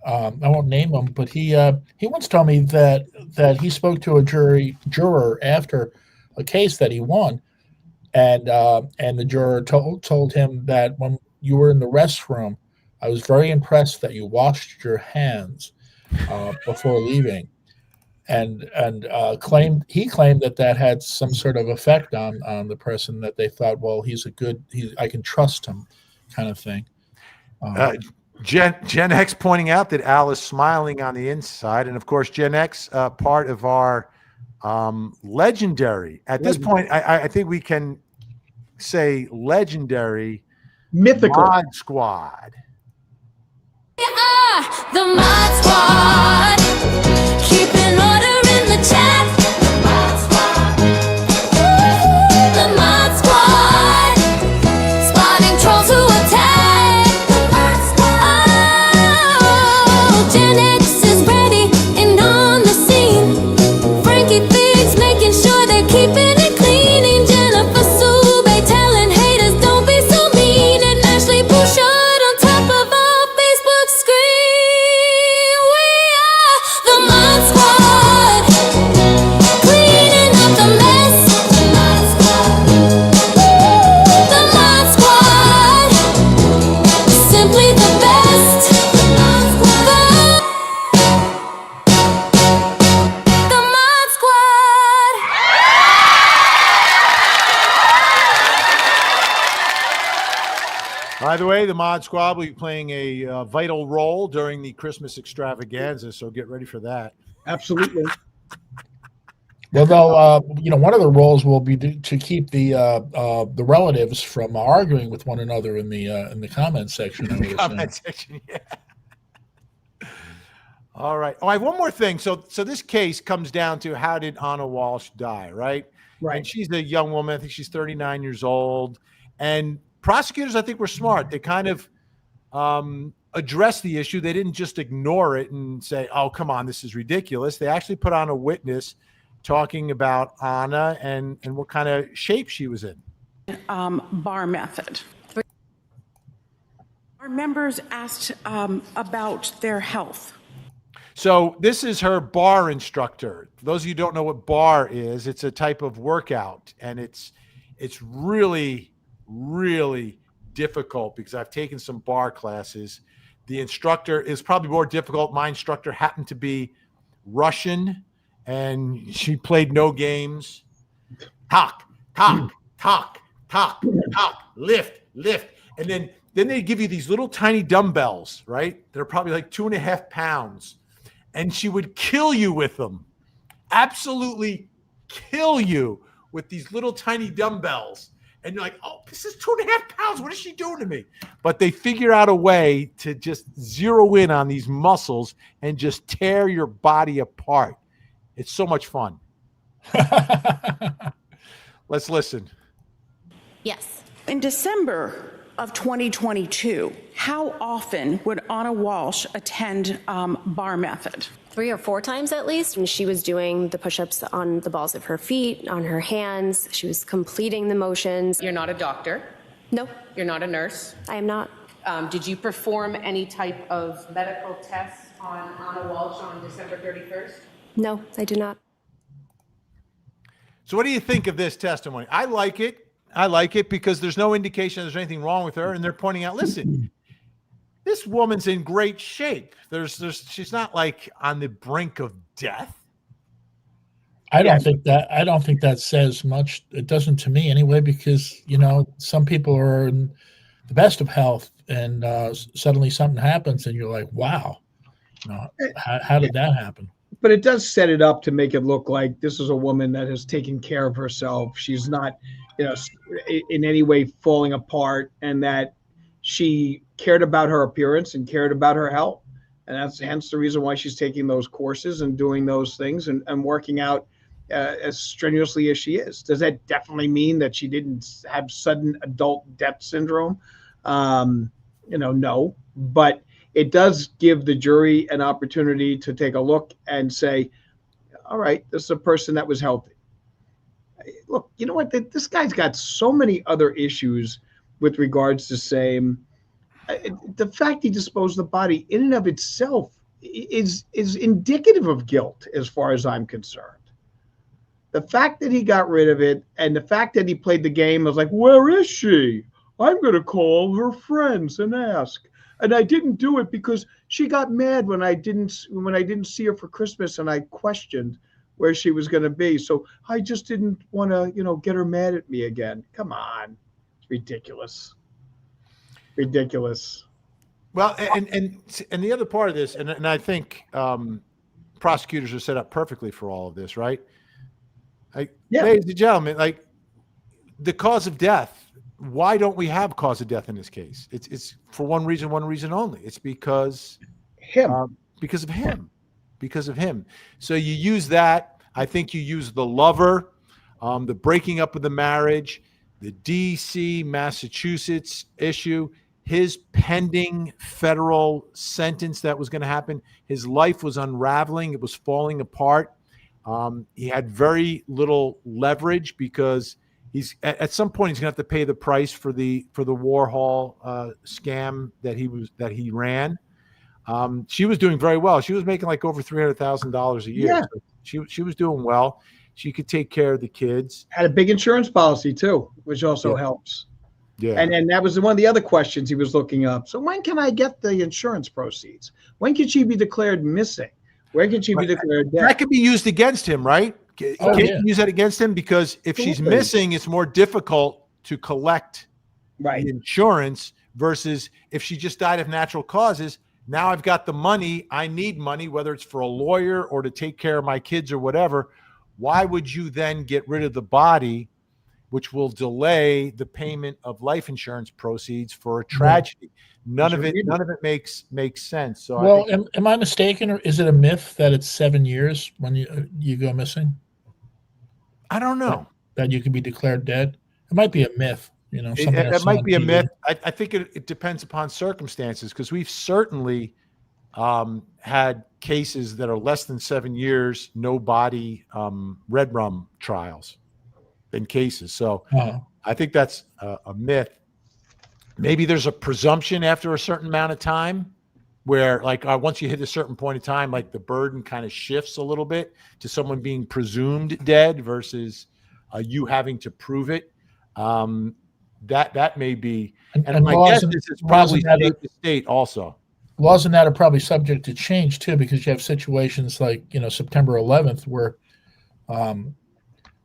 I won't name him, but he once told me that he spoke to a juror after a case that he won, and the juror told him that when you were in the restroom, I was very impressed that you washed your hands before leaving, and claimed that had some sort of effect on the person, that they thought, well, I can trust him, kind of thing. Gen X pointing out that Al is smiling on the inside, and of course, Gen X, part of our legendary. At this point, I think we can say legendary, mythical Mod Squad. The Mod Squad, keeping order in the chat. The Mod Squad, the Mod Squad, spotting trolls who attack. The Mod Squad, oh, Gen X is ready and on the scene. Frankie Figs making sure they're keeping it clean. And Jennifer Soubey telling haters don't be so mean. And Ashley Bouchard on top of our Facebook screen. We are the Mod Squad, cleaning up the mess. The Mod Squad, the Mod Squad, simply the best. The Mod Squad, the Mod Squad. By the way, the Mod Squad will be playing a vital role during the Christmas extravaganza, so get ready for that. Absolutely. Well, they'll, one of the roles will be to keep the relatives from arguing with one another in the comment section. I would assume. Comment section, yeah. All right. Oh, I have one more thing. So this case comes down to, how did Anna Walshe die, right? Right. And she's a young woman. I think she's 39 years old. And prosecutors, I think, were smart. They kind of addressed the issue. They didn't just ignore it and say, oh, come on, this is ridiculous. They actually put on a witness talking about Anna and what kind of shape she was in. Bar method. Our members asked about their health. So this is her bar instructor. For those of you who don't know what bar is, it's a type of workout, and it's really, really difficult, because I've taken some bar classes. The instructor is probably more difficult. My instructor happened to be Russian, and she played no games. Talk, lift. And then they give you these little tiny dumbbells, right? They're probably like 2.5 pounds. And she would kill you with them. Absolutely kill you with these little tiny dumbbells. And you're like, oh, this is 2.5 pounds. What is she doing to me? But they figure out a way to just zero in on these muscles and just tear your body apart. It's so much fun. Let's listen. Yes. In December of 2022, how often would Anna Walshe attend bar method? 3 or 4 times at least. And she was doing the push-ups on the balls of her feet, on her hands. She was completing the motions. You're not a doctor. No, You're not a nurse. I am not. Did you perform any type of medical tests on Anna Walshe on December 31st? No, I do not. So what do you think of this testimony? I like it. I like it because there's no indication there's anything wrong with her. And they're pointing out, listen, this woman's in great shape. She's not like on the brink of death. I don't think that says much. It doesn't to me anyway, because, some people are in the best of health, and suddenly something happens and you're like, wow, how did that happen? But it does set it up to make it look like this is a woman that has taken care of herself. She's not, in any way falling apart, and that she cared about her appearance and cared about her health. And that's hence the reason why she's taking those courses and doing those things and working out as strenuously as she is. Does that definitely mean that she didn't have sudden adult death syndrome? no, but it does give the jury an opportunity to take a look and say, all right, this is a person that was healthy. Look, you know what? This guy's got so many other issues with regards to same. The fact he disposed of the body in and of itself is indicative of guilt as far as I'm concerned. The fact that he got rid of it and the fact that he played the game was like, where is she? I'm going to call her friends and ask. And I didn't do it because she got mad when I didn't see her for Christmas, and I questioned where she was going to be. So I just didn't want to, get her mad at me again. Come on. It's ridiculous. Ridiculous. Well, and the other part of this, and I think prosecutors are set up perfectly for all of this, right? Ladies and gentlemen, like the cause of death. Why don't we have cause of death in this case? It's for one reason only. It's because because of him. So you use that. I think you use the lover, the breaking up of the marriage, the D.C., Massachusetts issue, his pending federal sentence that was going to happen. His life was unraveling. It was falling apart. He had very little leverage because he's at some point he's going to have to pay the price for the Warhol scam that he ran. She was doing very well. She was making like over $300,000 a year. Yeah. So she was doing well. She could take care of the kids. Had a big insurance policy too, which also helps. Yeah. And that was one of the other questions he was looking up. So when can I get the insurance proceeds? When can she be declared missing? Where can she be declared dead? That could be used against him, right? Can't you use that against him? Because if she's missing, it's more difficult to collect the insurance versus if she just died of natural causes. Now I've got the money. I need money, whether it's for a lawyer or to take care of my kids or whatever. Why would you then get rid of the body, which will delay the payment of life insurance proceeds for a tragedy? None of it makes sense. So well, am I mistaken, or is it a myth that it's 7 years when you go missing? I don't know that you can be declared dead. It might be a myth. It might be a myth. I think it depends upon circumstances, because we've certainly had cases that are less than 7 years, no body, red rum trials in cases. So I think that's a myth. Maybe there's a presumption after a certain amount of time where like once you hit a certain point in time, like the burden kind of shifts a little bit to someone being presumed dead versus you having to prove it. That may be, and my guess is it's probably state to state also. Laws in that are probably subject to change too, because you have situations like September 11th where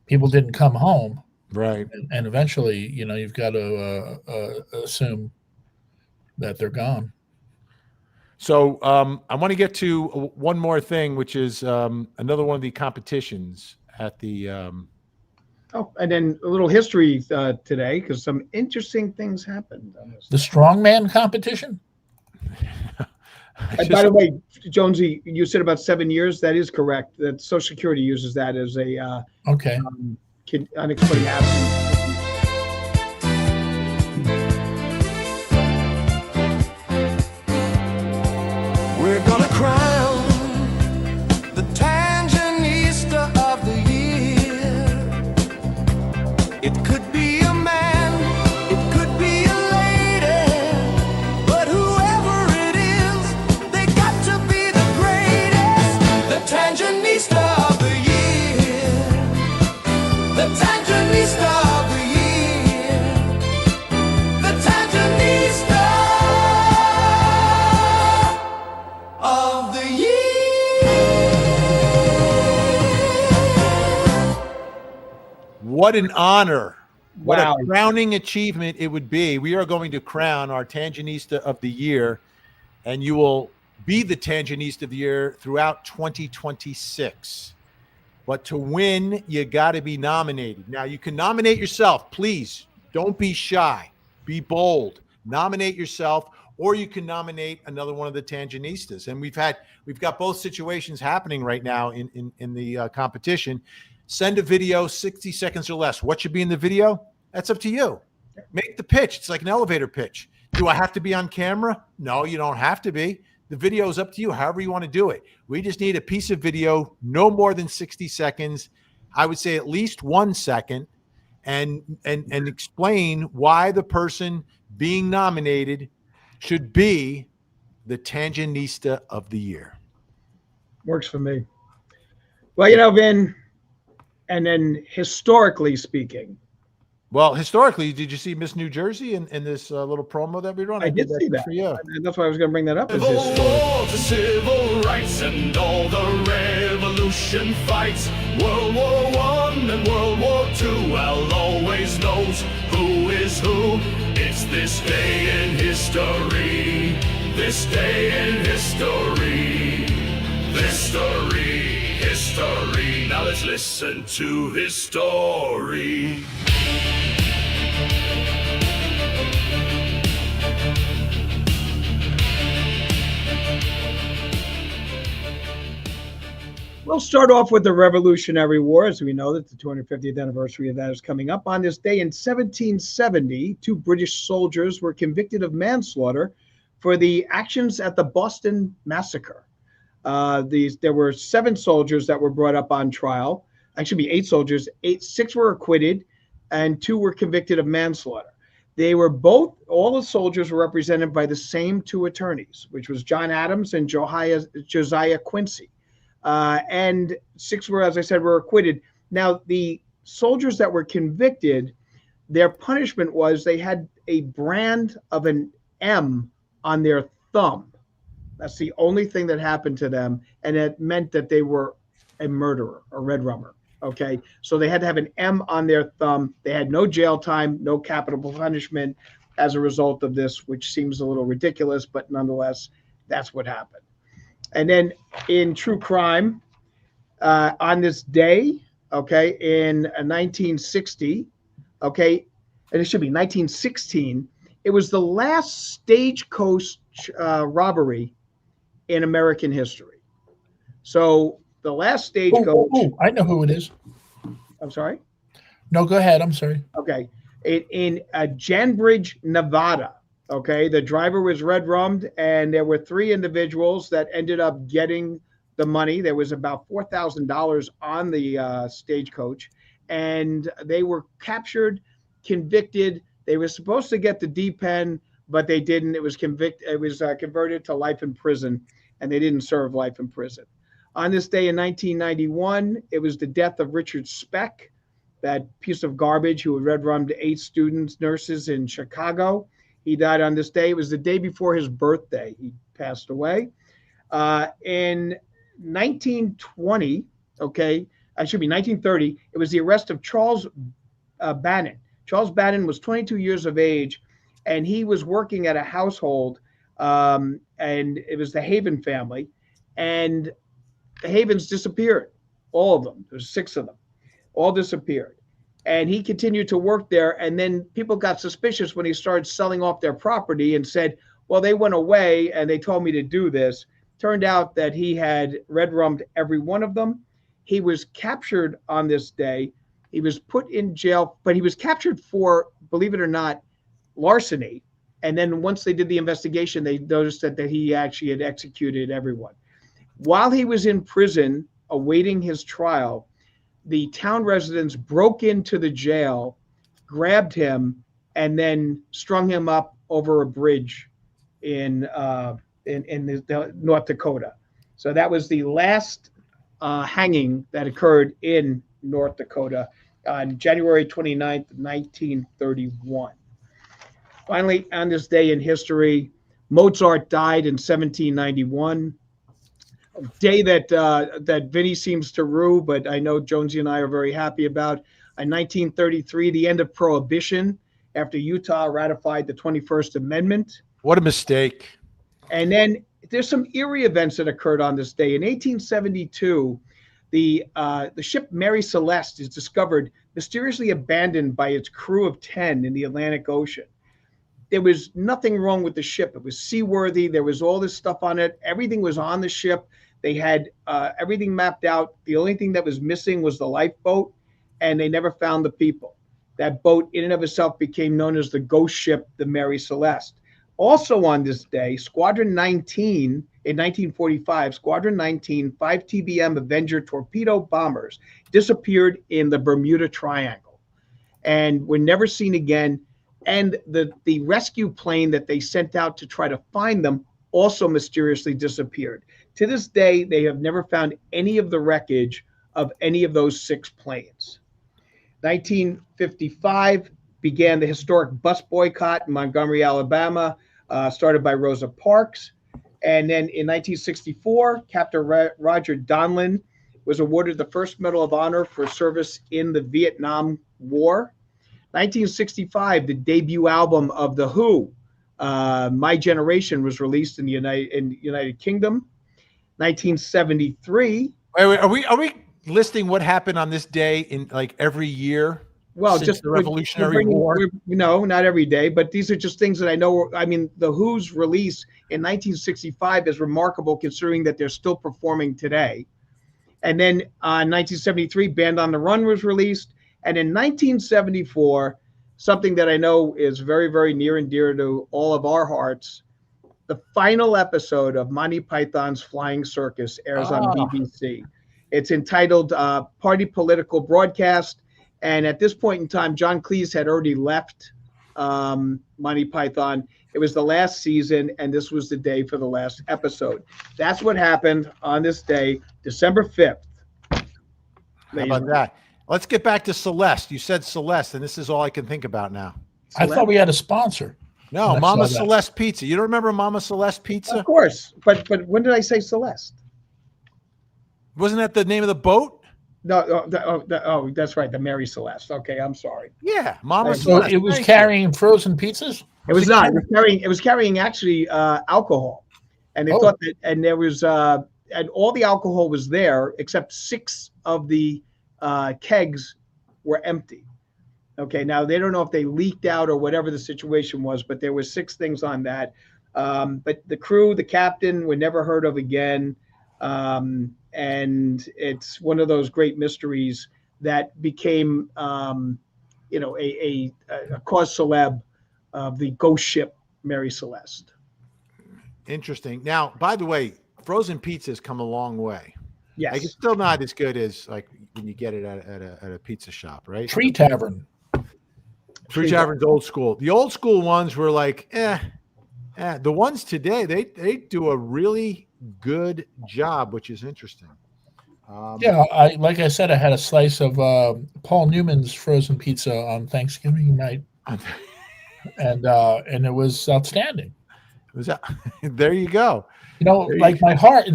people didn't come home, right? And eventually, you've got to assume that they're gone. So I want to get to one more thing, which is another one of the competitions at the. And then a little history today, because some interesting things happened on this. The strongman competition? And by the way, Jonesy, you said about 7 years. That is correct. That Social Security uses that as a unexplained absence. We're gonna crown the Tanganista of the year. It could be a man, it could be a lady, but whoever it is, they got to be the greatest. The Tanganista of the year. The Tanganista of the year. The Tanganista of the year. What an honor. What Wow. a crowning achievement it would be. We are going to crown our Tanganista of the year, and you will be the Tanganista of the year throughout 2026. But to win, you got to be nominated. Now, you can nominate yourself. Please don't be shy. Be bold. Nominate yourself, or you can nominate another one of the Tanganistas. And we've got both situations happening right now in the competition. Send a video, 60 seconds or less. What should be in the video? That's up to you. Make the pitch. It's like an elevator pitch. Do I have to be on camera? No, you don't have to be. The video is up to you, however you want to do it. We just need a piece of video, no more than 60 seconds. I would say at least 1 second, and explain why the person being nominated should be the Tangenista of the year. Works for me. Well, Vin, and then historically speaking. Well, historically, did you see Miss New Jersey in this little promo that we run? I did see that. For you. That's why I was going to bring that up. Civil War to civil rights and all the revolution fights. World War I and World War II. Well, always knows who is who. It's this day in history. This day in history. History. Now let's listen to his story. We'll start off with the Revolutionary War, as we know that the 250th anniversary of that is coming up. On this day in 1770, 2 British soldiers were convicted of manslaughter for the actions at the Boston Massacre. There were 7 soldiers that were brought up on trial. Actually, 8 soldiers. 6 were acquitted, and 2 were convicted of manslaughter. All the soldiers were represented by the same 2 attorneys, which was John Adams and Josiah Quincy. And 6 were, as I said, were acquitted. Now, the soldiers that were convicted, their punishment was they had a brand of an M on their thumb. That's the only thing that happened to them, and it meant that they were a murderer, a red rummer. Okay, so they had to have an M on their thumb. They had no jail time, no capital punishment as a result of this, which seems a little ridiculous, but nonetheless, that's what happened. And then in true crime, on this day, okay, in 1960, okay, and it should be 1916, it was the last stagecoach robbery in American history. So the last stagecoach. I know who it is. I'm sorry? No, go ahead. I'm sorry. Okay. In Janbridge, Nevada. Okay, the driver was red rummed, and there were 3 individuals that ended up getting the money. There was about $4,000 on the stagecoach, and they were captured, convicted. They were supposed to get the D-pen, but they didn't. It was converted to life in prison, and they didn't serve life in prison. On this day in 1991, it was the death of Richard Speck, that piece of garbage who had red rummed 8 students, nurses in Chicago. He died on this day. It was the day before his birthday. He passed away. In 1920, okay, I should be 1930, it was the arrest of Charles Bannon. Charles Bannon was 22 years of age, and he was working at a household, and it was the Haven family, and the Havens disappeared, all of them. There's 6 of them, all disappeared. And he continued to work there. And then people got suspicious when he started selling off their property and said, well, they went away and they told me to do this. Turned out that he had red rummed every one of them. He was captured on this day. He was put in jail, but he was captured for, believe it or not, larceny. And then once they did the investigation, they noticed that he actually had executed everyone. While he was in prison awaiting his trial, the town residents broke into the jail, grabbed him, and then strung him up over a bridge in North Dakota. So that was the last hanging that occurred in North Dakota on January 29th, 1931. Finally, on this day in history, Mozart died in 1791. A day that Vinnie seems to rue, but I know Jonesy and I are very happy about. In 1933, the end of Prohibition, after Utah ratified the 21st Amendment. What a mistake. And then there's some eerie events that occurred on this day. In 1872, the ship Mary Celeste is discovered mysteriously abandoned by its crew of 10 in the Atlantic Ocean. There was nothing wrong with the ship. It was seaworthy. There was all this stuff on it. Everything was on the ship. They had everything mapped out. The only thing that was missing was the lifeboat, and they never found the people. That boat in and of itself became known as the ghost ship, the Mary Celeste. Also on this day, Squadron 19 in 1945, Squadron 19 5 TBM Avenger torpedo bombers disappeared in the Bermuda Triangle and were never seen again. And the rescue plane that they sent out to try to find them also mysteriously disappeared. To this day, they have never found any of the wreckage of any of those 6 planes. 1955 began the historic bus boycott in Montgomery, Alabama, started by Rosa Parks. And then in 1964, Captain Roger Donlin was awarded the First Medal of Honor for service in the Vietnam War. 1965, the debut album of The Who, My Generation, was released in the United Kingdom. 1973. Wait, are we listing what happened on this day in like every year? Well, since just the Revolutionary War. No, not every day, but these are just things that I know. I mean, The Who's release in 1965 is remarkable considering that they're still performing today. And then in 1973, Band on the Run was released. And in 1974, something that I know is very, very near and dear to all of our hearts, the final episode of Monty Python's Flying Circus airs on BBC. It's entitled Party Political Broadcast. And at this point in time, John Cleese had already left Monty Python. It was the last season, and this was the day for the last episode. That's what happened on this day, December 5th. How about that? Let's get back to Celeste. You said Celeste, and this is all I can think about now. I thought we had a sponsor. No, Mama Celeste Pizza. You don't remember Mama Celeste Pizza? Of course. But when did I say Celeste? Wasn't that the name of the boat? No, that's right. The Mary Celeste. Okay, I'm sorry. Yeah, Mama So Celeste. it was Thank carrying frozen pizzas? It was not. It was carrying actually alcohol, and they thought that, and there was, and all the alcohol was there except 6 of the kegs were empty. Okay, now they don't know if they leaked out or whatever the situation was, but there was 6 things on that. But the crew, the captain, were never heard of again. And it's one of those great mysteries that became, a cause celeb of the ghost ship Mary Celeste. Interesting. Now, by the way, frozen pizza has come a long way. Yes. Like, it's still not as good as like when you get it at a pizza shop, right? Tree Tavern. Tree Tavern's old school. The old school ones were like, The ones today, they do a really good job, which is interesting. Like I said, I had a slice of Paul Newman's frozen pizza on Thanksgiving night, and it was outstanding. There you go. Like my heart,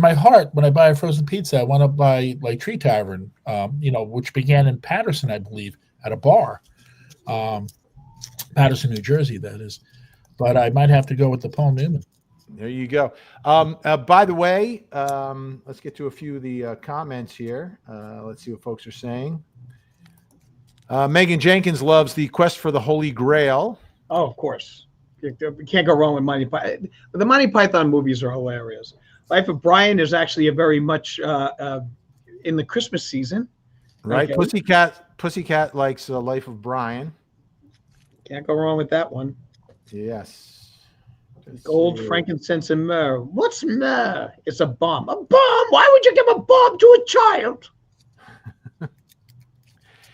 when I buy a frozen pizza, I want to buy like Tree Tavern, which began in Patterson, I believe, at a bar, Patterson, New Jersey, that is. But I might have to go with the Paul Newman. There you go. By the way, let's get to a few of the comments here. Let's see what folks are saying. Megan Jenkins loves the Quest for the Holy Grail. Oh, of course. You can't go wrong with Monty Python. The Monty Python movies are hilarious. Life of Brian is actually a very much in the Christmas season. Right. Okay. Pussycat likes Life of Brian. Can't go wrong with that one. Yes. Gold, frankincense, and myrrh. What's myrrh? It's a bomb. A bomb? Why would you give a bomb to a child?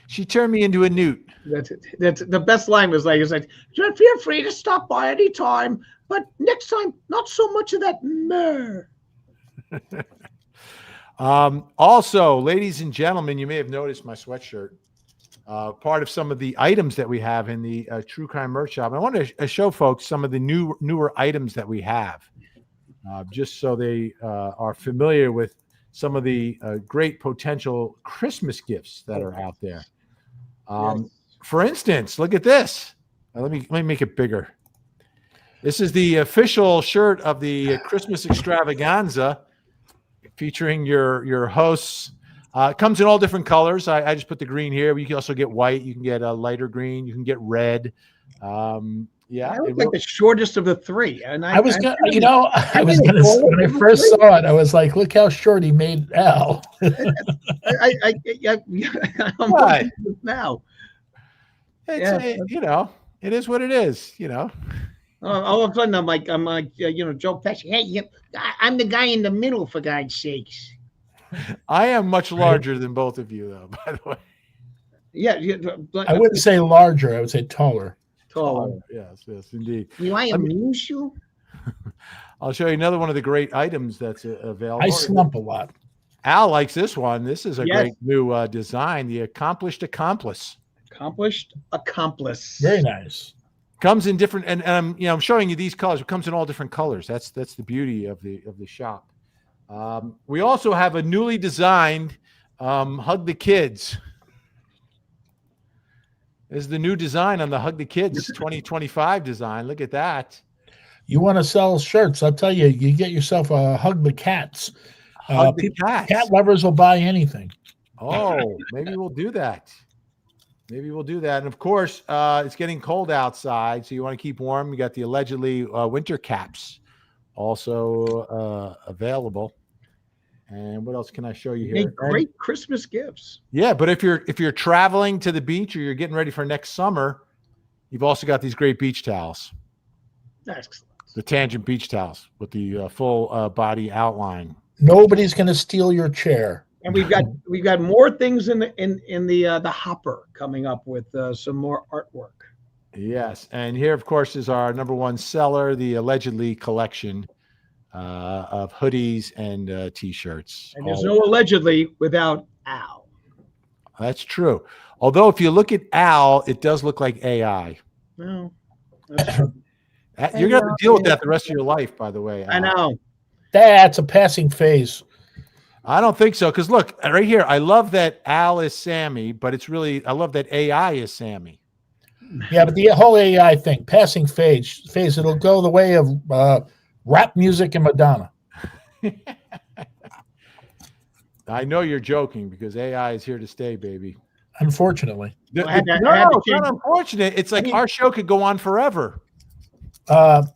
She turned me into a newt. That's the best line was like, feel free to stop by any time, but next time, not so much of that myrrh. Also, ladies and gentlemen, you may have noticed my sweatshirt. Part of some of the items that we have in the True Crime Merch Shop. I want to show folks some of the newer items that we have, just so they are familiar with some of the great potential Christmas gifts that are out there. Yes. For instance, look at this. Let me make it bigger. This is the official shirt of the Christmas extravaganza, featuring your hosts. It comes in all different colors. I just put the green here. You can also get white. You can get a lighter green. You can get red. I look like the shortest of the 3. And I was gonna, when I first saw it, I was like, look how short he made Al. I'm right now. It is what it is. All of a sudden, I'm like, Joe Pesci. Hey, I'm the guy in the middle, for God's sakes. I am much larger than both of you, though, by the way. Yeah, I wouldn't say larger. I would say taller. taller. Yes, indeed. Do I amuse you? I'll show you another one of the great items that's available. I slump a lot. Al likes this one. This is a Yes. great new design. The Accomplished Accomplice. Accomplished accomplice. Very nice. Comes in different, and I'm showing you these colors. It comes in all different colors. That's the beauty of the shop. We also have a newly designed Hug the Kids. This is the new design on the Hug the Kids 2025 design. Look at that. You want to sell shirts? I'll tell you. You get yourself a Hug the Cats. Hug the Cats. Cat lovers will buy anything. Oh, maybe we'll do that. And of course, it's getting cold outside, so you want to keep warm. You got the allegedly winter caps also available. And what else can I show you here? Make great Christmas gifts. Yeah, but if you're traveling to the beach or you're getting ready for next summer, you've also got these great beach towels. Excellent. The Tangent beach towels with the full body outline. Nobody's going to steal your chair. And we've got more things in the hopper coming up with some more artwork. Yes, and here, of course, is our number one seller, the allegedly collection of hoodies and T-shirts. And there's no allegedly without Al. That's true. Although, if you look at Al, it does look like AI. No, that's true. You're going to have to deal with that the rest of your life, by the way. Al. I know. That's a passing phase. I don't think so. Because look, right here, I love that Al is Sammy, but I love that AI is Sammy. Yeah, but the whole AI thing, passing phase, it'll go the way of rap music and Madonna. I know you're joking because AI is here to stay, baby. Unfortunately. No, it's not unfortunate. It's like our show could go on forever.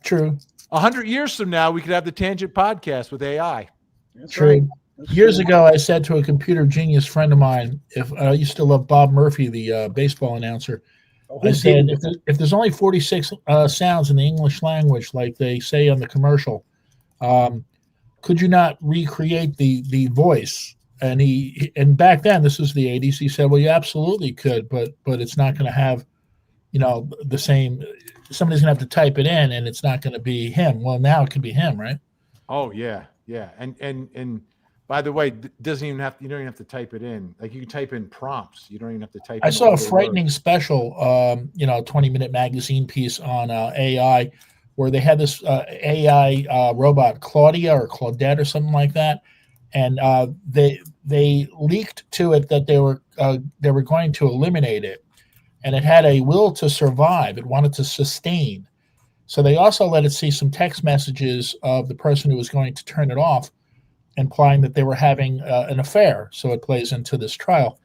True. 100 years from now, we could have the Tangent podcast with AI. That's True. right. Years ago, I said to a computer genius friend of mine, if I used to love Bob Murphy, the baseball announcer, I said, if there's only 46 sounds in the English language, like they say on the commercial, could you not recreate the voice? And back then, this was the 80s. He said, well, you absolutely could, but it's not going to have, the same. Somebody's going to have to type it in, and it's not going to be him. Well, now it could be him, right? Oh yeah, and by the way, you don't even have to type it in. Like you can type in prompts. You don't even have to type. I saw a frightening special, 20-minute magazine piece on AI, where they had this AI robot, Claudia or Claudette or something like that, and they leaked to it that they were going to eliminate it, and it had a will to survive. It wanted to sustain. So they also let it see some text messages of the person who was going to turn it off, implying that they were having an affair. So it plays into this trial.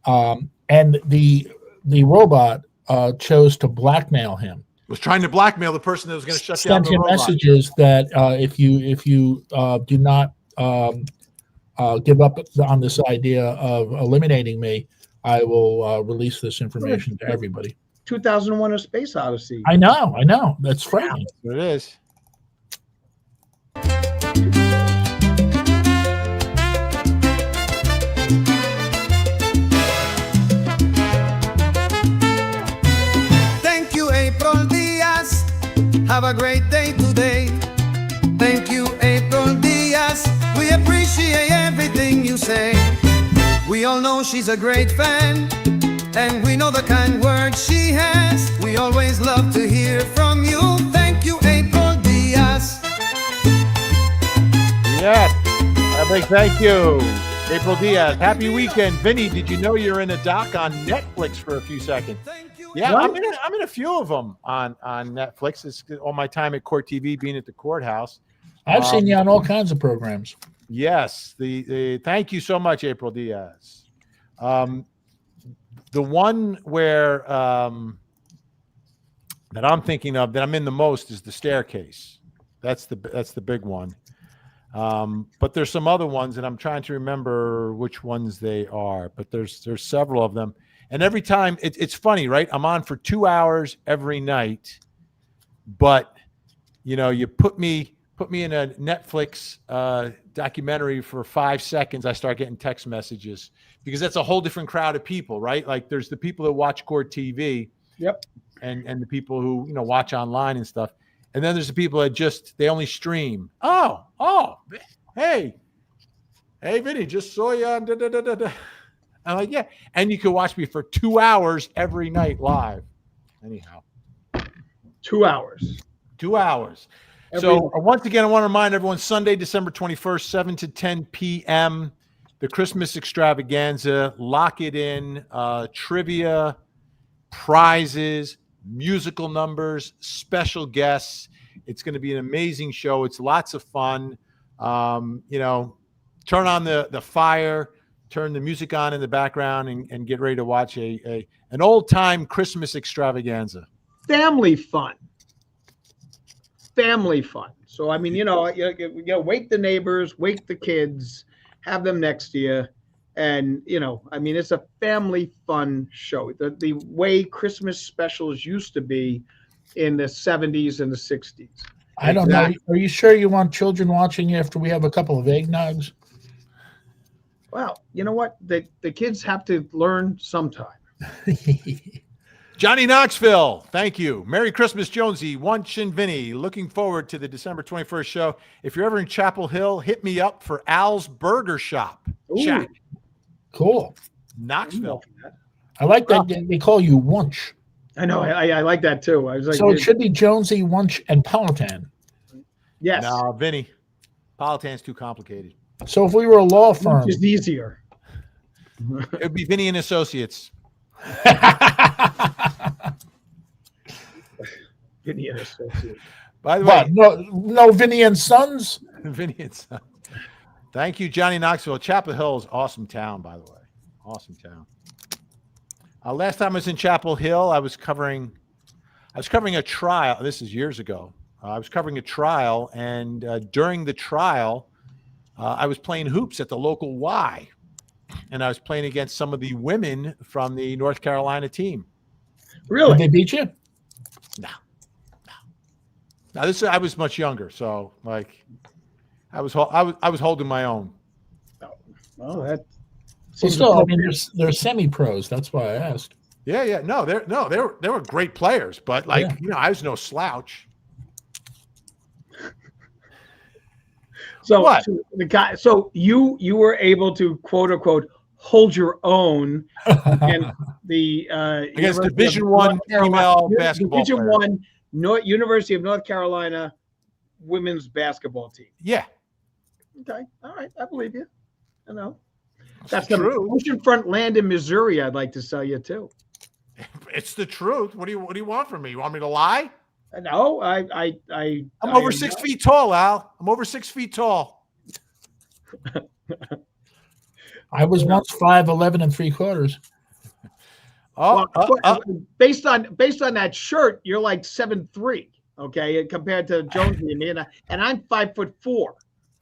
And the robot chose to blackmail him. Was trying to blackmail the person that was going to shut down Sent the him robot. messages that if you do not give up on this idea of eliminating me, I will release this information to everybody. 2001: A Space Odyssey. I know. That's frightening. It is. Thank you, April Diaz. Have a great day today. Thank you, April Diaz. We appreciate everything you say. We all know she's a great fan, and we know the kind words she has. We always love to hear from you. Thank you, April Diaz. Yes. A big thank you, April Diaz. Happy weekend. Vinny, did you know you're in a doc on Netflix for a few seconds? Yeah, I'm in a few of them on Netflix. It's all my time at Court TV, being at the courthouse. I've seen you on all kinds of programs. Yes. The thank you so much, April Diaz. The one where that I'm thinking of that I'm in the most is The Staircase. That's the big one. But there's some other ones, and I'm trying to remember which ones they are. But there's several of them, and every time it's funny, right? I'm on for 2 hours every night, but you put me in a Netflix documentary for 5 seconds, I start getting text messages, because that's a whole different crowd of people, right? Like there's the people that watch court TV, Yep. and the people who watch online and stuff, and then there's the people that they only stream. Oh, hey, Vinny, just saw you on da. I'm like, yeah, and you can watch me for 2 hours every night live. Anyhow, 2 hours. 2 hours. So once again, I want to remind everyone, Sunday, December 21st, 7 to 10 p.m., the Christmas extravaganza. Lock it in. Trivia, prizes, musical numbers, special guests. It's going to be an amazing show. It's lots of fun. Turn on the fire, turn the music on in the background, and get ready to watch an old-time Christmas extravaganza. Family fun. So, I mean, wake the neighbors, wake the kids, have them next to you. And, it's a family fun show. The way Christmas specials used to be in the 70s and the 60s. I don't know. Are you sure you want children watching after we have a couple of eggnogs? Well, you know what? The kids have to learn sometime. Johnny Knoxville, thank you. Merry Christmas, Jonesy, Walshe, and Vinny. Looking forward to the December 21st show. If you're ever in Chapel Hill, hit me up for Al's Burger Shop. Check. Cool. Knoxville. I like that they call you Walshe. I know. I like that too. I was like, so it should be Jonesy, Walshe, and Politan. Yes. No, Vinny. Politan's too complicated. So if we were a law firm, it's easier. It would be Vinny and Associates. Vinny and Associates. By the way, no Vinny and Sons. Vinny and Sons. Thank you, Johnny Knoxville. Chapel Hill is awesome town, by the way. Awesome town. Last time I was in Chapel Hill, I was covering a trial. This is years ago. I was covering a trial, and during the trial, I was playing hoops at the local Y, and I was playing against some of the women from the North Carolina team. Really? Did they beat you? No. Now I was much younger, so like I was holding my own. Well, that. Well, still, I mean, they're semi-pros. That's why I asked. Yeah. No, they were great players, but I was no slouch. So what? So you were able to quote unquote hold your own against the against Division I female basketball Division players. I University of North Carolina women's basketball team. Yeah. Okay. All right. I believe you. I know. That's the true. oceanfront land in Missouri. I'd like to sell you too. It's the truth. What do you want from me? You want me to lie? No, I'm over 6 feet tall, Al. I'm over 6 feet tall. I was once 5'11" and 3/4. Based on that shirt, you're like 7'3", okay, compared to Jonesy and me, and I'm 5'4". All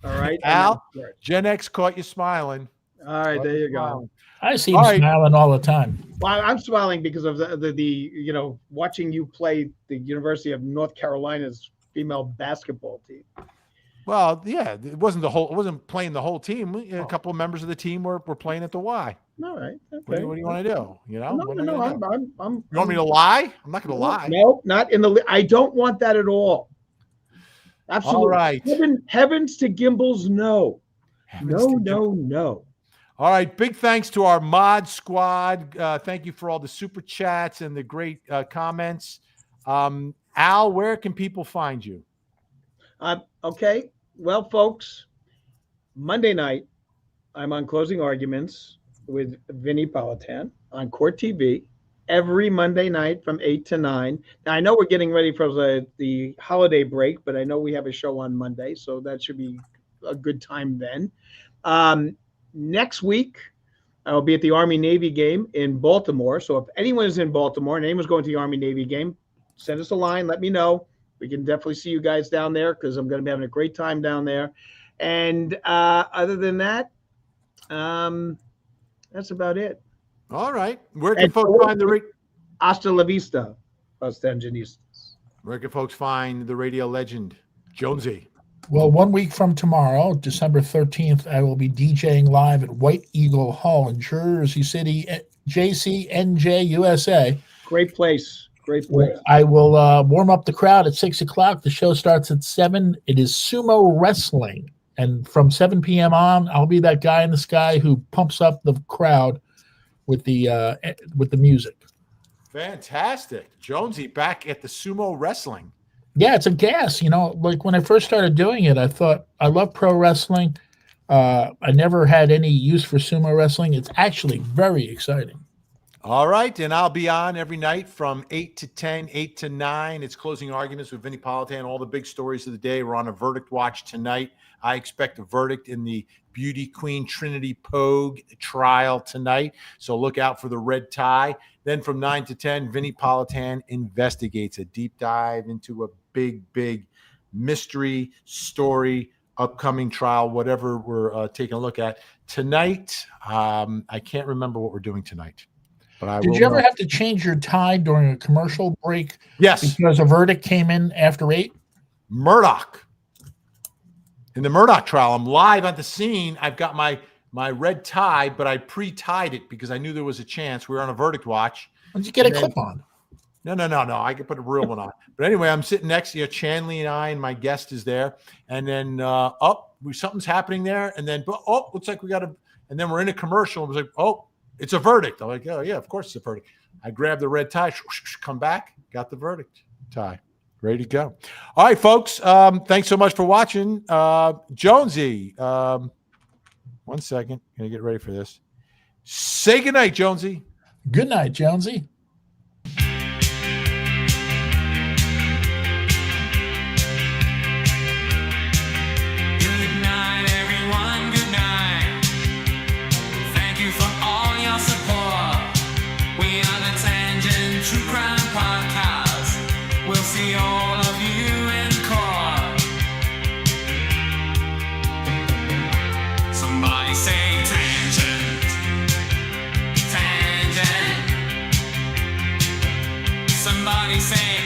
right, Al. Gen X caught you smiling. All right, there you go. I see him smiling all the time. Well, I'm smiling because of the watching you play the University of North Carolina's female basketball team. Well, yeah, it wasn't playing the whole team. A couple of members of the team were playing at the Y. All right. Okay. What do you want to do? No, you want me to lie? I'm not going to lie. No, not in the. I don't want that at all. Absolutely. All right. Heavens to Gimbals, no. No. All right. Big thanks to our mod squad. Thank you for all the super chats and the great comments. Al, where can people find you? Okay. Well, folks, Monday night, I'm on Closing Arguments with Vinnie Politan on Court TV every Monday night from 8 to 9. Now, I know we're getting ready for the holiday break, but I know we have a show on Monday, so that should be a good time then. Next week, I'll be at the Army-Navy game in Baltimore. So if anyone is in Baltimore and anyone's going to the Army-Navy game, send us a line. Let me know. We can definitely see you guys down there because I'm going to be having a great time down there. And other than that, that's about it. All right. Where can folks find the Hasta la vista, Ostengenistas. Where can folks find the radio legend, Jonesy? Well, 1 week from tomorrow, December 13th, I will be DJing live at White Eagle Hall in Jersey City, JCNJ, USA. Great place. Great place. I will warm up the crowd at 6 o'clock. The show starts at 7. It is sumo wrestling. And from 7 p.m. on, I'll be that guy in the sky who pumps up the crowd with the music. Fantastic. Jonesy back at the sumo wrestling. Yeah, it's a gas. Like when I first started doing it, I thought, I love pro wrestling. I never had any use for sumo wrestling. It's actually very exciting. All right, and I'll be on every night from 8 to 10, 8 to 9. It's Closing Arguments with Vinnie Politan, all the big stories of the day. We're on a verdict watch tonight. I expect a verdict in the beauty queen Trinity Pogue trial tonight, so look out for the red tie. Then from 9 to 10, Vinnie Politan investigates, a deep dive into a big mystery story, upcoming trial, whatever we're taking a look at. Tonight, I can't remember what we're doing tonight. But Did you ever have to change your tie during a commercial break? Yes. Because a verdict came in after 8? Murdoch. In the Murdoch trial, I'm live at the scene. I've got my red tie, but I pre-tied it because I knew there was a chance. We were on a verdict watch. Why did you get a clip on? No. I could put a real one on. But anyway, I'm sitting next to you, Chanley and I, and my guest is there. And then something's happening there. And then, looks like we got to, and then we're in a commercial. And it was like, it's a verdict. I'm like, oh, yeah, of course it's a verdict. I grabbed the red tie, come back, got the verdict tie. Ready to go. All right, folks. Thanks so much for watching. Jonesy, 1 second. Gonna get ready for this. Say goodnight, Jonesy. Good night, Jonesy. See all of you in court. Somebody say tangent, tangent. Somebody say